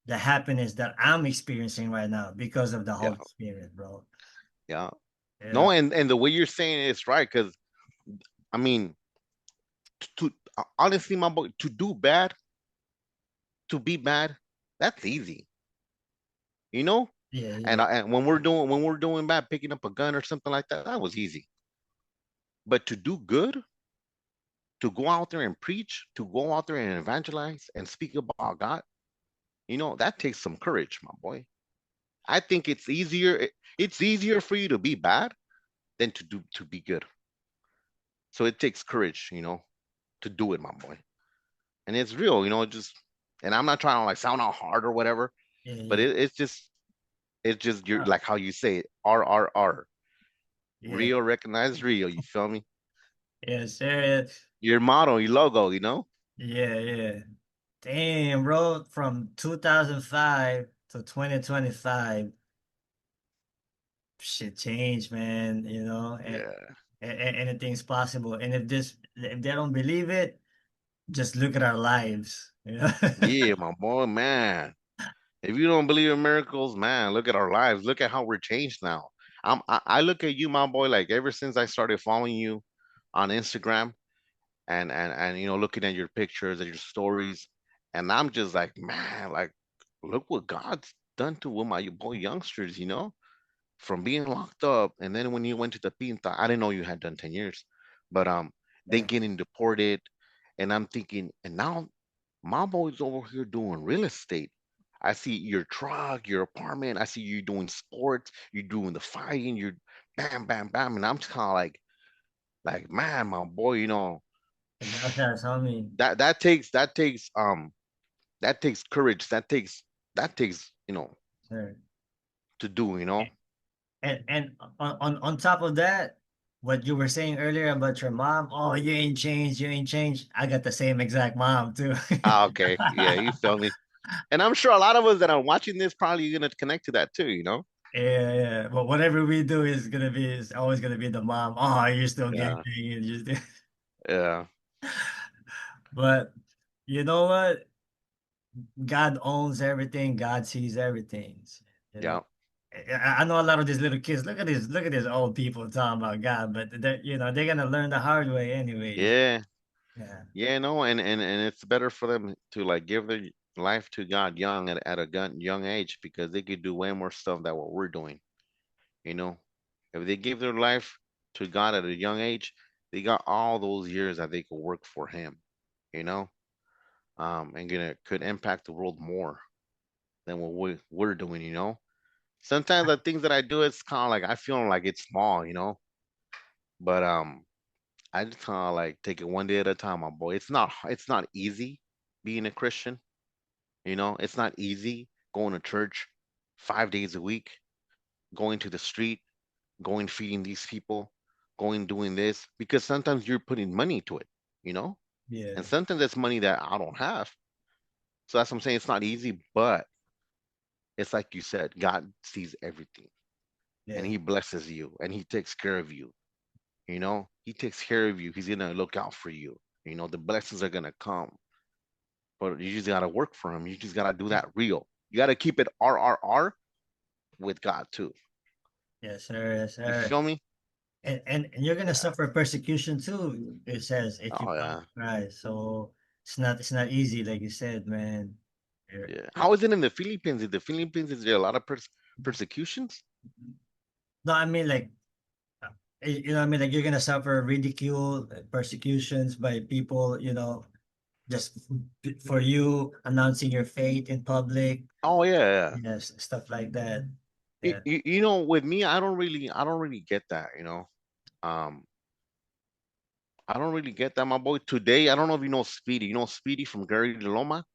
the happiness that I'm experiencing right now because of the yeah, Holy Spirit, bro. yeah. Yeah, No, and the way you're saying it is right, because I mean, to honestly, my boy, to do bad, to be bad, that's easy, you know. yeah, And yeah. and when we're doing bad, picking up a gun or something like that, that was easy. But to do good, to go out there and preach, to go out there and evangelize and speak about God, that takes some courage, my boy. I think it's easier for you to be bad than to be good. So it takes courage, to do it, my boy. And it's real, just, and I'm not trying to like sound out hard or whatever, Yeah, but yeah. it's just you're Ah, like how you say it, RRR. yeah. Real, recognize real, you feel me? Yes, sir. Your motto, your logo. Yeah, yeah. Damn, bro. From 2005 to 2025, shit changed, man. Yeah. Anything's possible. And if they don't believe it, just look at our lives. Yeah, my boy, man. If you don't believe in miracles, man, look at our lives. Look at how we're changed now. I look at you, my boy, like ever since I started following you on Instagram, and looking at your pictures and your stories, and I'm just like, man, like look what God's done to with my boy youngsters, from being locked up, and then when you went to the Pinta, I didn't know you had done 10 years, but then Yeah. getting deported, and I'm thinking, and now my boy's over here doing real estate. I see your truck, your apartment. I see you doing sports. You're doing the fighting. You're bam, bam, bam, and I'm just kind of like, man, my boy, God has homie. that takes courage. That takes Sure. to do. And on top of that, what you were saying earlier about your mom, oh, you ain't changed, you ain't changed. I got the same exact mom too. Ah, okay, yeah, you feel me. And I'm sure a lot of us that are watching this probably gonna connect to that too. Yeah, yeah. But whatever we do is always gonna be the mom. Oh, you're still gang Yeah, banging. yeah, But you know what? God owns everything. God sees everything. You know. yeah, I know a lot of these little kids. Look at these old people talking about God, but they're gonna learn the hard way anyways. yeah, Yeah, yeah. No, and it's better for them to like give their life to God young at a young age, because they could do way more stuff than what we're doing. You know, if they give their life to God at a young age, they got all those years that they could work for Him. You know, and gonna could impact the world more than what we're doing. Sometimes the things that I do, it's kind of like I feel like it's small. But I just kind of like take it one day at a time, my boy. It's not easy being a Christian. It's not easy going to church 5 days a week, going to the street, going feeding these people, going doing this, because sometimes you're putting money to it, you know, yeah, and sometimes that's money that I don't have. So that's what I'm saying. It's not easy, but it's like you said, God sees everything, and yeah. He blesses you, and He takes care of you. He takes care of you. He's gonna look out for you. The blessings are gonna come. but you just gotta work for him. You just gotta do that real. You gotta keep it RRR with God too. Yes, sir. Yes, You sir. feel me? And you're gonna Yeah. suffer persecution too. It says if you Oh follow yeah. Christ. So it's not easy, like you said, man. You're- Yeah. How is it in the Philippines? In the Philippines, is there a lot of persecutions? No, I mean like you know, what I mean like you're gonna suffer ridicule, persecutions by people, just for you announcing your faith in public. Oh yeah, Yes, stuff like that. yeah. Yeah. With me, I don't really get that. Um, I don't really get that, my boy. Today, I don't know if you know Speedy. You know Speedy from Gary de Loma.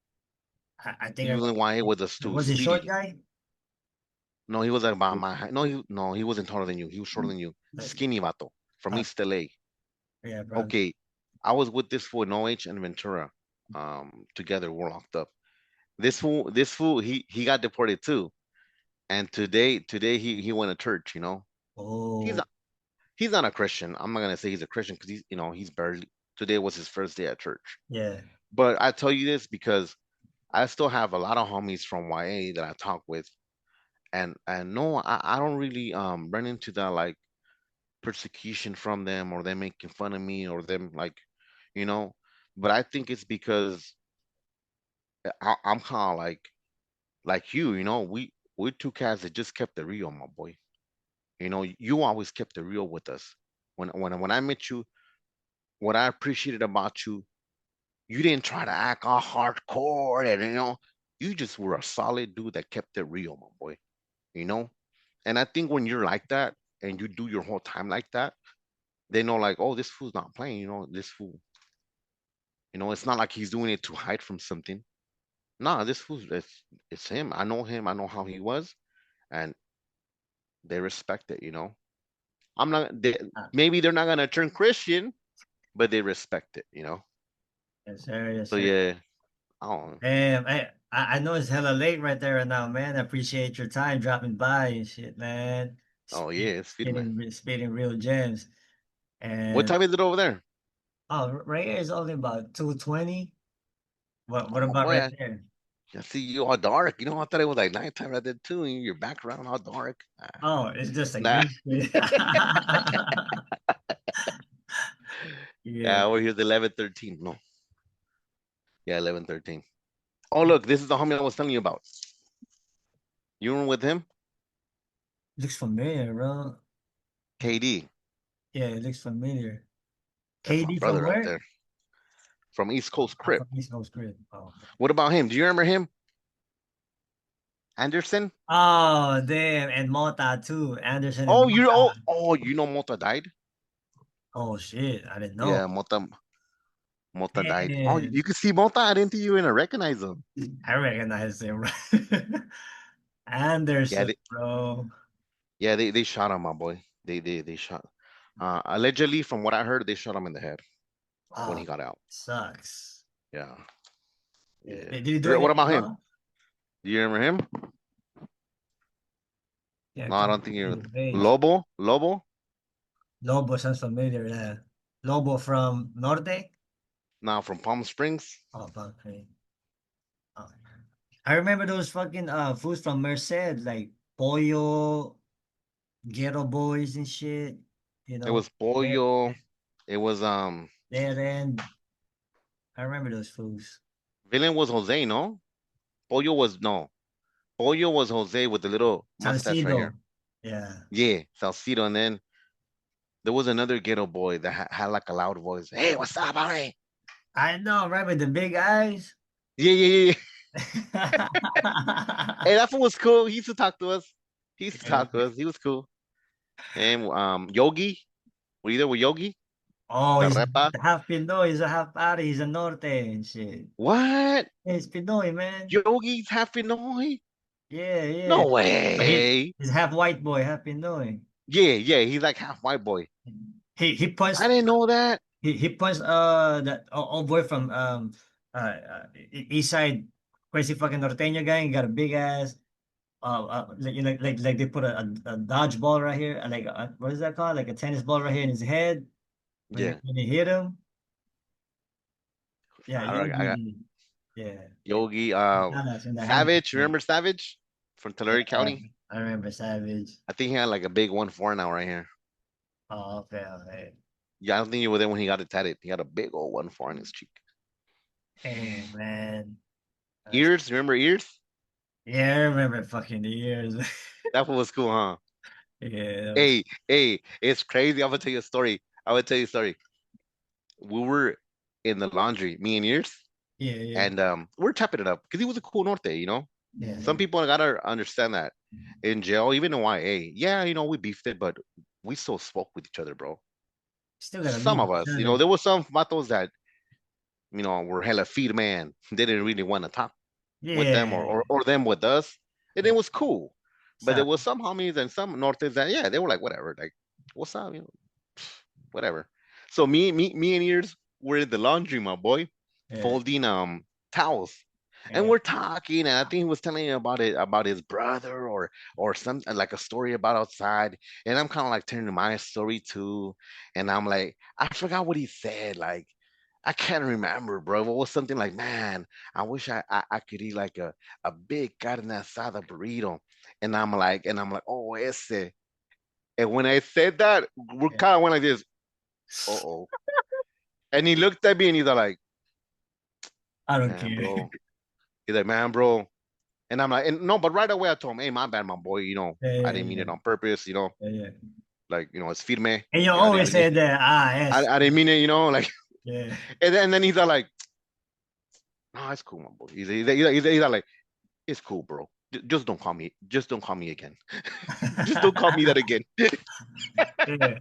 I think He I was in YA with us too. was he short Speedy. guy? No, he was like about my height. No, he wasn't taller than you. He was shorter than you. Like, Skinny vato from uh, East LA. yeah, bro. Okay, I was with this fool in OH and Ventura. Together we're locked up. This fool, he got deported too. And today he went to church. He's Oh, not, he's not a Christian. I'm not gonna say he's a Christian because he's barely. Today was his first day at church. yeah. But I tell you this because I still have a lot of homies from YA that I talk with, and no, I don't really run into that like persecution from them or them making fun of me or them like you know. But I think it's because I'm kind of like you. We're two cats that just kept it real, my boy. You always kept it real with us. When I met you, what I appreciated about you, you didn't try to act all hardcore, and you just were a solid dude that kept it real, my boy. You know, and I think when you're like that and you do your whole time like that, they know like, oh, this fool's not playing. This fool. It's not like he's doing it to hide from something. Nah, this fool, it's him. I know him. I know how he was, and they respect it. I'm not. Ah, Maybe they're not gonna turn Christian, but they respect it. yes, sir. Yes, So sir. yeah, I don't know. Damn, I know it's hella late right there now, man. I appreciate your time dropping by and shit, man. Oh yeah, it's feed man. Spitting real gems. What And time is it over there? right here is only about 2:20. What Oh about boy, right I, there? I see you all dark. I thought it was like nighttime right there too, and your background all dark. Oh, it's just a Nah, green screen. Yeah. yeah, we're here at 11:13. No, yeah, 11:13. Oh look, this is the homie I was telling you about. You were with him, Looks familiar, bro. KD. Yeah, it looks familiar. That's my KD from brother right where? there from East Coast I'm Crip. from East Coast Grid. Oh, okay. What about him? Do you remember him? Anderson? Oh, damn. And Mota too. Anderson and Oh, Mota. Mota died. Oh shit. I didn't Yeah, know. Mota died. Oh, Man, you could see Mota. I didn't think you were gonna recognize him. I recognize him. Yeah, Anderson, bro. they shot him, my boy. They shot. Allegedly, from what I heard, they shot him in the head when he Oh, got out. sucks. Yeah, Yeah. yeah. Did he do What anything about him? wrong? Do you remember him? Yeah, No, I couldn't don't think see you're his face. Lobo. Lobo sounds familiar, yeah. Lobo from Norte? Now from Palm Springs. Oh, okay. Oh. I remember those fucking foods from Merced, like pollo, ghetto boys and shit. You It know, was Pollo. It was there and I remember those foods. villain was Jose, no? Pollo was no. Pollo was Jose with the little mustache right here. Salcido. Yeah. Yeah, Salcido, and then there was another ghetto boy that had like a loud voice. Hey, what's up, homie? I know, right? With the big eyes. Yeah. Yeah. Hey, that fool was cool. He used to talk to us. He used to talk to us. He was cool. And Yogi, were you there with Yogi? Oh, The he's repa. half Pinoy, he's a half Ari, he's a Norte and shit. What? Yeah, he's Pinoy, man. Yogi's half Pinoy? Yeah, yeah. No But way. he's half white boy, half Pinoy. Yeah. He's like half white boy. He I punched didn't know that. he punched that old boy from east side crazy fucking norteño guy. He got a big ass like, like they put a dodge ball right here, like what is that called? Like a tennis ball right here in his head when Yeah. when they hit him. Yeah, I Yogi got did. Yeah. Yogi, Us in the hand. Savage. Remember Savage from Tulare Yeah, County? I remember Savage. I think he had like a big 1-4 now right here. Oh, okay, okay. Yeah, I don't think you were there when he got it tatted. He had a big old 1-4 on his cheek. Hey, man. That's, Ears, remember ears? yeah, I remember fucking the years. That was cool, huh? Yeah, that was, Hey, it's crazy. I'm gonna tell you a story. I will tell you a story. We were in the laundry, me and ears, yeah, yeah, and we're tapping it up because he was a cool norte, yeah, Some people gotta understand that in jail, even in YA, yeah, we beefed it, but we still spoke with each other, bro. still gotta Some meet of each us, other. there was some vatos that, were hella feed man. They didn't really want to talk with them Yeah. or them with us. And Yeah. it was cool. But there So, was some homies and some nortes that, yeah, they were like, whatever, like, what's up, whatever. So me and ears were in the laundry, my boy, yeah, folding towels. And yeah. we're talking, and I think he was telling me about it, about his brother, or something like a story about outside. And I'm kind of like turning to my story too, and I'm like, I forgot what he said. Like, I can't remember, bro. It was something like, man, I wish I could eat like a big carne asada burrito. And I'm like, oh, ese. And when I said that, we Yeah. kind of went like this, uh-oh. And he looked at me and he's like, I don't man, care. bro. He's like, man, bro. And I'm like, and no, but right away I told him, hey, my bad, my boy. Yeah, I yeah, didn't mean yeah, it on purpose. yeah, yeah. Like, it's firme. And you I always didn't, say that, yes. I didn't mean it. Like, Yeah. and then he's like, no, it's cool, my boy. He's like, it's cool, bro. Just don't call me. Just don't call me again. Just don't call me that again. Yeah.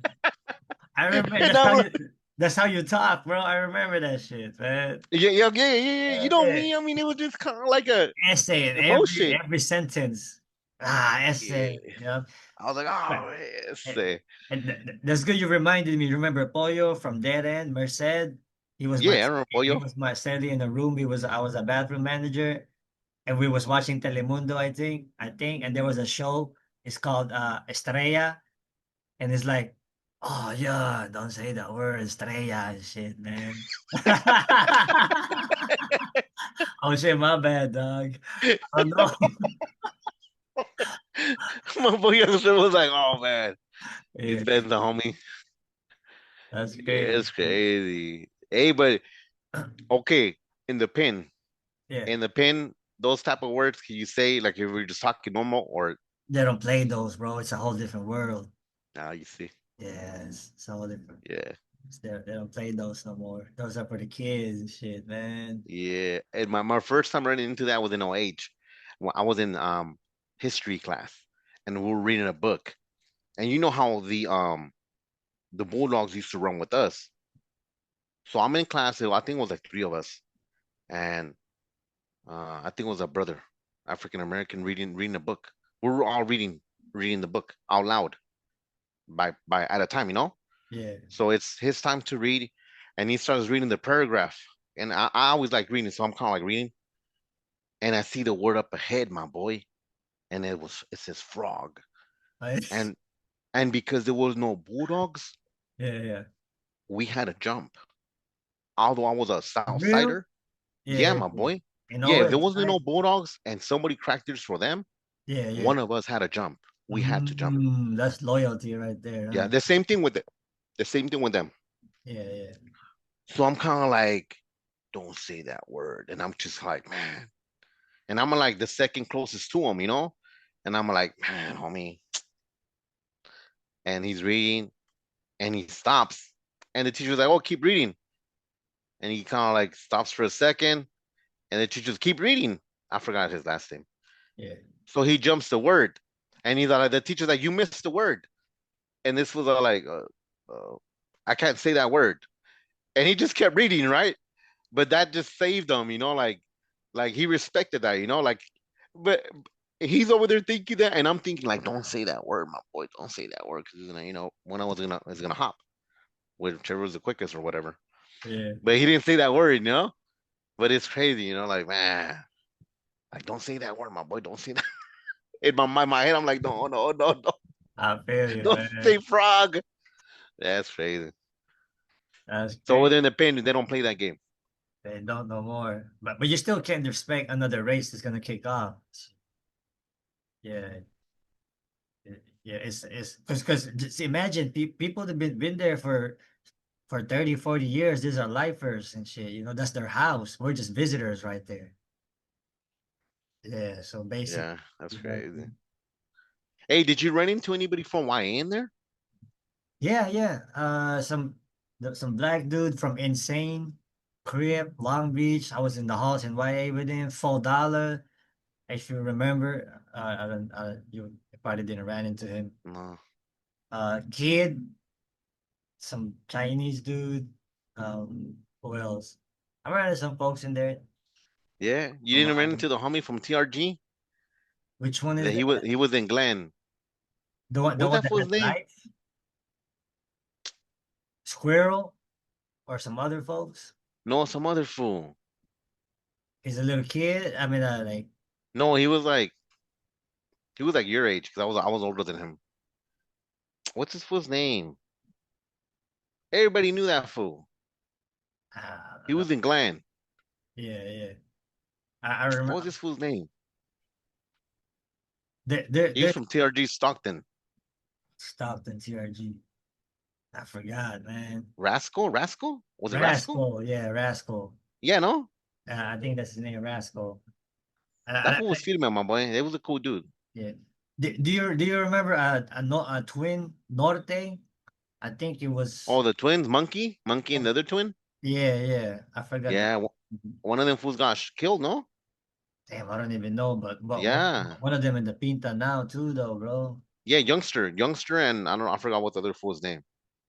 I remember And I'm like, that's how you talk, bro. I remember that shit, man. yeah. You know Yeah. me. I mean, it was just kind of like a Essay in emotion. every sentence. Essay. Yeah. You know? I was like, Right. oh, yes. And, that's good. You reminded me. Remember Pollo from Dead End, Merced? Yeah, I remember He Pollo. was my celly in the room. I was a bathroom manager, and we was watching Telemundo. I think, and there was a show. It's called Estrella, and it's like, oh yeah, don't say that word Estrella and shit, man. Oh shit, my bad, dog. Oh no. My boy youngster was like, oh man, Yeah, he's been the homie. that's Yeah, crazy. it's crazy. Hey, but okay, in the pin, Yeah, in the pin, those type of words, can you say like if we're just talking normal or they don't play those, bro. It's a whole different world. now you see? Yes, it's a whole different. Yeah, They don't play those no more. Those are for the kids and shit, man. yeah. And my first time running into that was in OH. When I was in history class and we were reading a book. And you know how the Bulldogs used to run with us. So I'm in class, I think it was like three of us. And I think it was a brother, African American, reading a book. We were all reading the book out loud by at a time. Yeah. So it's his time to read, and he starts reading the paragraph. And I always like reading, so I'm kind of like reading, and I see the word up ahead, my boy, and it says frog, and and because there was no bulldogs, Yeah, yeah. we had to jump. Although I was a South Real? Sider, Yeah, yeah, yeah, my yeah. boy, You yeah. know If there it's wasn't like, no bulldogs and somebody cracked theirs for them, yeah, yeah. one of us had to jump. We had to jump. That's loyalty right there, Yeah, huh? the same thing with them. Yeah, yeah. So I'm kind of like, don't say that word, and I'm just like, man, and I'm like the second closest to him. And I'm like, man, homie, and he's reading, and he stops, and the teacher's like, oh, keep reading, and he kind of like stops for a second, and the teacher's keep reading. I forgot his last name, Yeah. so he jumps the word, and he's like, the teacher's like, you missed the word, and this was like, I can't say that word, and he just kept reading, right? But that just saved him, like he respected that, but he's over there thinking that, and I'm thinking like, don't say that word, my boy, don't say that word, because he's gonna, one of us is gonna hop, whichever was the quickest or whatever. Yeah. But he didn't say that word. But it's crazy, like, man, like, don't say that word, my boy, don't say that. In my head, I'm like, no, no, no, no, I feel you, don't say man. frog. That's crazy. That's So crazy. within the pen, they don't play that game. They don't know more. But you still can't respect another race that's gonna kick off. Yeah. Yeah, it's because just imagine people that been there for 30, 40 years. These are lifers and shit. You know, that's their house. We're just visitors right there. Yeah, so basically, Yeah, that's like, crazy. Hey, did you run into anybody from YA in there? yeah, yeah. Some black dude from Insane, Crip, Long Beach. I was in the halls in YA with him. $4. If you remember, I don't. You probably didn't run into him. No. Kid, some Chinese dude. Who else? I ran into some folks in there. Yeah, you From didn't run into the homie from TRG? which one is That that? he was in Glen. The What's one that that fool's has name? lights? Squirrel or some other folks? No, some other fool. He's a little kid. I mean, like No, he was like your age because I was older than him. What's this fool's name? Everybody knew that fool. I He don't know. was in Glen. Yeah, yeah. I What was remember. this fool's name? He was There's from TRG Stockton. stopped in TRG. I forgot, man. Rascal? Rascal? Was it Rascal? Rascal, yeah, Rascal. Yeah, no. I think that's his name, Rascal. And That fool was feeding me, my boy. It was a cool dude. yeah. Do you remember a twin Norte? I think it was. Oh, the twins, Monkey, and the other twin. Yeah, yeah. I forgot the. Yeah, one of them fools got killed. No. Damn, I don't even know, but Yeah, one of them in the Pinta now too, though, bro. yeah, youngster, and I don't know. I forgot what the other fool's name.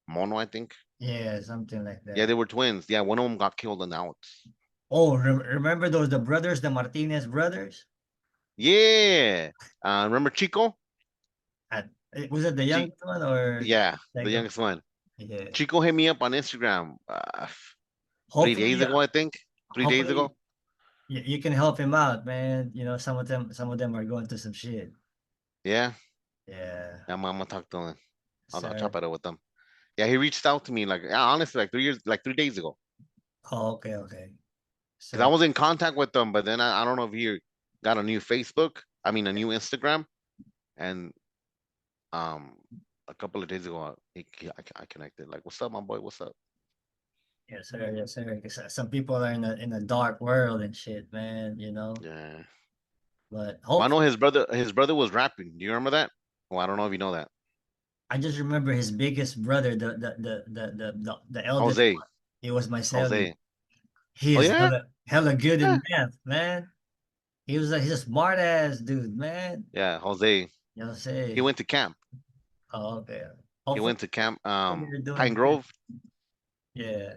Mono, I think. Yeah, something like Yeah, they that. were twins. Yeah, one of them got killed in the outs. Oh, remember those the brothers, the Martinez brothers? Yeah. Remember Chico? Was it the Chi- youngest one or yeah, the like the youngest one. yeah? Chico hit me up on Instagram 3 days Hopefully, ago, I think. 3 days hopefully ago. you can help him out, man. You know, some of them are going through some shit. Yeah, Yeah, I'm gonna talk to him. I'll sir. chop it up with them. Yeah, he reached out to me like yeah, honestly like 3 years, like 3 days ago. Oh, okay, okay, Because I sir. was in contact with them, but then I don't know if he got a new Facebook. I mean, a new Instagram, and um, a couple of days ago, I connected. Like, what's up, my boy? What's up? Yes, sir. Yes, sir. 'Cause some people are in a dark world and shit, man. You know, Yeah. but Well, I know hopefully, his brother was rapping. Do you remember that? Well, I don't know if you know that. I just remember his biggest brother, the eldest Jose. one. He was my celly. Jose. He Oh is yeah? hella good Yeah. in math, man. He's a smart ass dude, man. Yeah, Jose. You know what I'm He saying? went to camp. Oh, okay. He Hopefully went to camp you're Pine doing good. Grove. Yeah.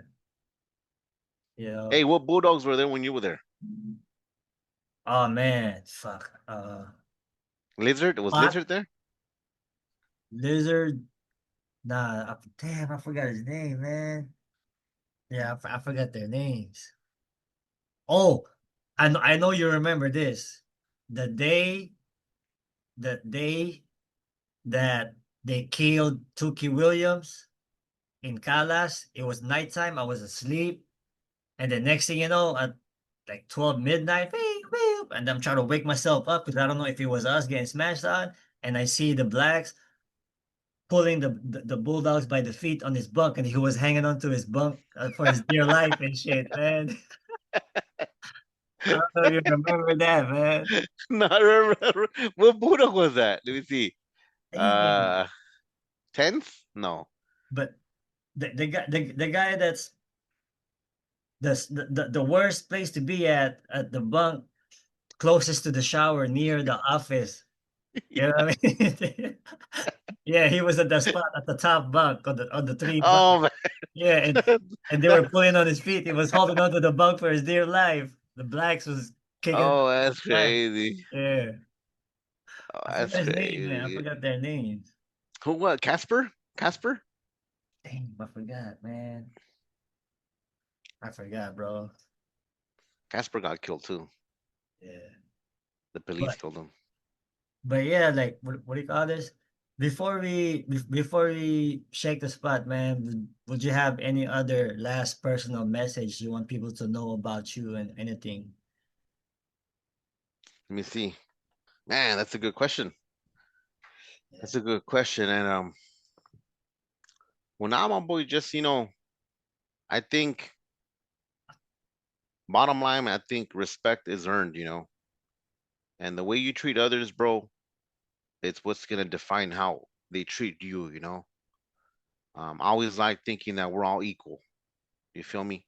You know. Hey, what Bulldogs were there when you were there? Oh man, fuck. Lizard? Was Pot, Lizard there? lizard. Nah, damn, I forgot his name, man. Yeah, I forgot their names. Oh, I know you remember this. The day, the day that they killed Tuki Williams in Calas, it was nighttime. I was asleep. And the next thing you know, at like 12 midnight, beep, beep, and I'm trying to wake myself up because I don't know if it was us getting smashed on. And I see the blacks pulling the bulldogs by the feet on his bunk, and he was hanging onto his bunk for his dear life and shit, man. I don't know if you remember that, man. No, I remember. What Bulldog was that? Let me see. Damn. Uh, 10th? No. But the guy that's the worst place to be at the bunk closest to the shower near the office. You know what I mean? Yeah, he was at the spot at the top bunk on the three bunk. Oh Yeah, and man. and they were pulling on his feet. He was holding onto the bunk for his dear life. The blacks was kicking Oh, that's back. crazy. Yeah, Oh, I that's forgot his name, man. I crazy. forgot their names. Who what? Casper? Casper? Damn, I forgot, man. I forgot, bro. Casper got killed too. Yeah, The police but told him. but yeah, like what do you call this? Before we shake the spot, man, would you have any other last personal message you want people to know about you and anything? Let me see. Man, that's a good question. That's a good question. And well, now my boy, just I think bottom line, I think respect is earned. And the way you treat others, bro, it's what's gonna define how they treat you. I always like thinking that we're all equal. You feel me?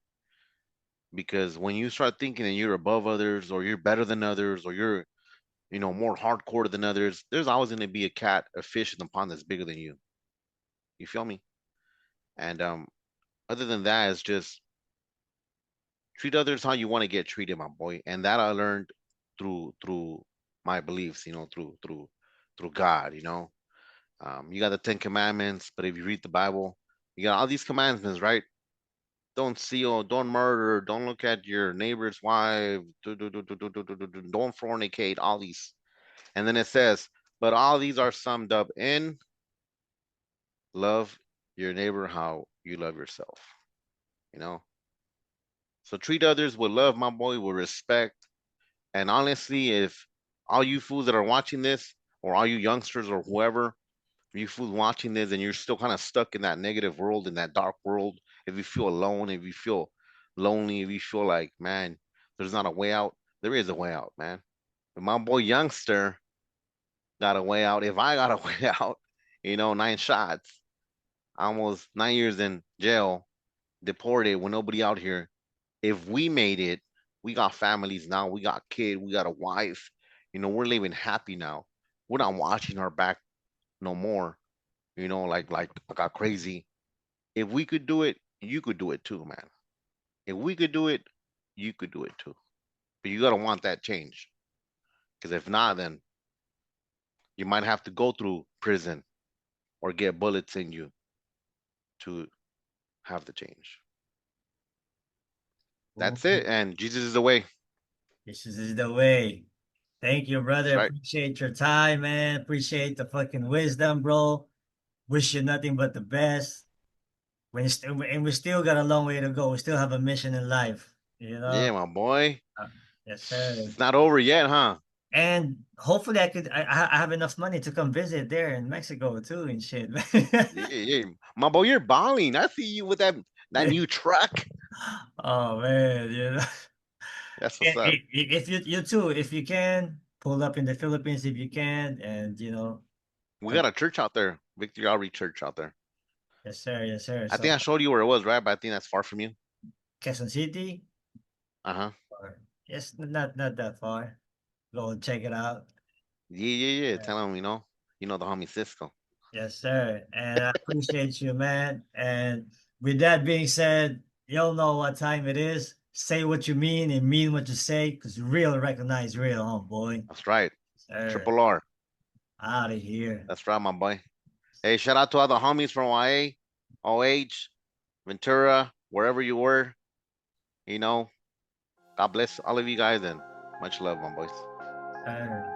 Because when you start thinking that you're above others, or you're better than others, or you're more hardcore than others, there's always gonna be a fish in the pond that's bigger than you. You feel me? And other than that, it's just treat others how you want to get treated, my boy. And that I learned through my beliefs, through God. You got the Ten Commandments, but if you read the Bible, you got all these commandments, right? Don't steal, don't murder, don't look at your neighbor's wife, don't fornicate, all these. And then it says, but all these are summed up in love your neighbor how you love yourself. You know, so treat others with love, my boy, with respect. And honestly, if all you fools that are watching this, or all you youngsters or whoever, if you fools watching this and you're still kind of stuck in that negative world, in that dark world, if you feel alone, if you feel lonely, if you feel like, man, there's not a way out, there is a way out, man. If my boy youngster got a way out, if I got a way out, 9 shots, almost 9 years in jail, deported with nobody out here. If we made it, we got families now, we got kid, we got a wife, we're living happy now. We're not watching our back no more, like I got crazy. If we could do it, you could do it too, man. If we could do it, you could do it too. But you gotta want that change. Because if not, then you might have to go through prison or get bullets in you to have the change. Ooh, That's it. And Jesus is the way. this is the way. Thank you, That's brother. right. Appreciate your time, man. Appreciate the fucking wisdom, bro. Wish you nothing but the best. And we still got a long way to go. We still have a mission in life, you know? Yeah, my boy. Uh, yes, sir. It's not over yet, huh? And hopefully I have enough money to come visit there in Mexico too and shit. Yeah, yeah. My boy, you're balling. I see you with that new truck. Oh man, That's what's up. If you too, if you can, pull up in the Philippines if you can, and We come, got a church out there, Victory Outreach Church out there. yes sir, yes sir. I think So I showed you where it was, right? But I think that's far from you. Quezon City, Uh-huh. or yes, not that far. Go and check it out. Yeah, yeah, yeah. Uh, Tell him, the homie Cisco. Yes, sir. And I appreciate you, man. And with that being said, you'll know what time it is. Say what you mean and mean what you say, because real recognize real, huh, boy? That's right. Sir, Triple R. out of here. That's right, my boy. Hey, shout out to all the homies from YA, OH, Ventura, wherever you were. You know, God bless all of you guys and much love, my boys. Sir.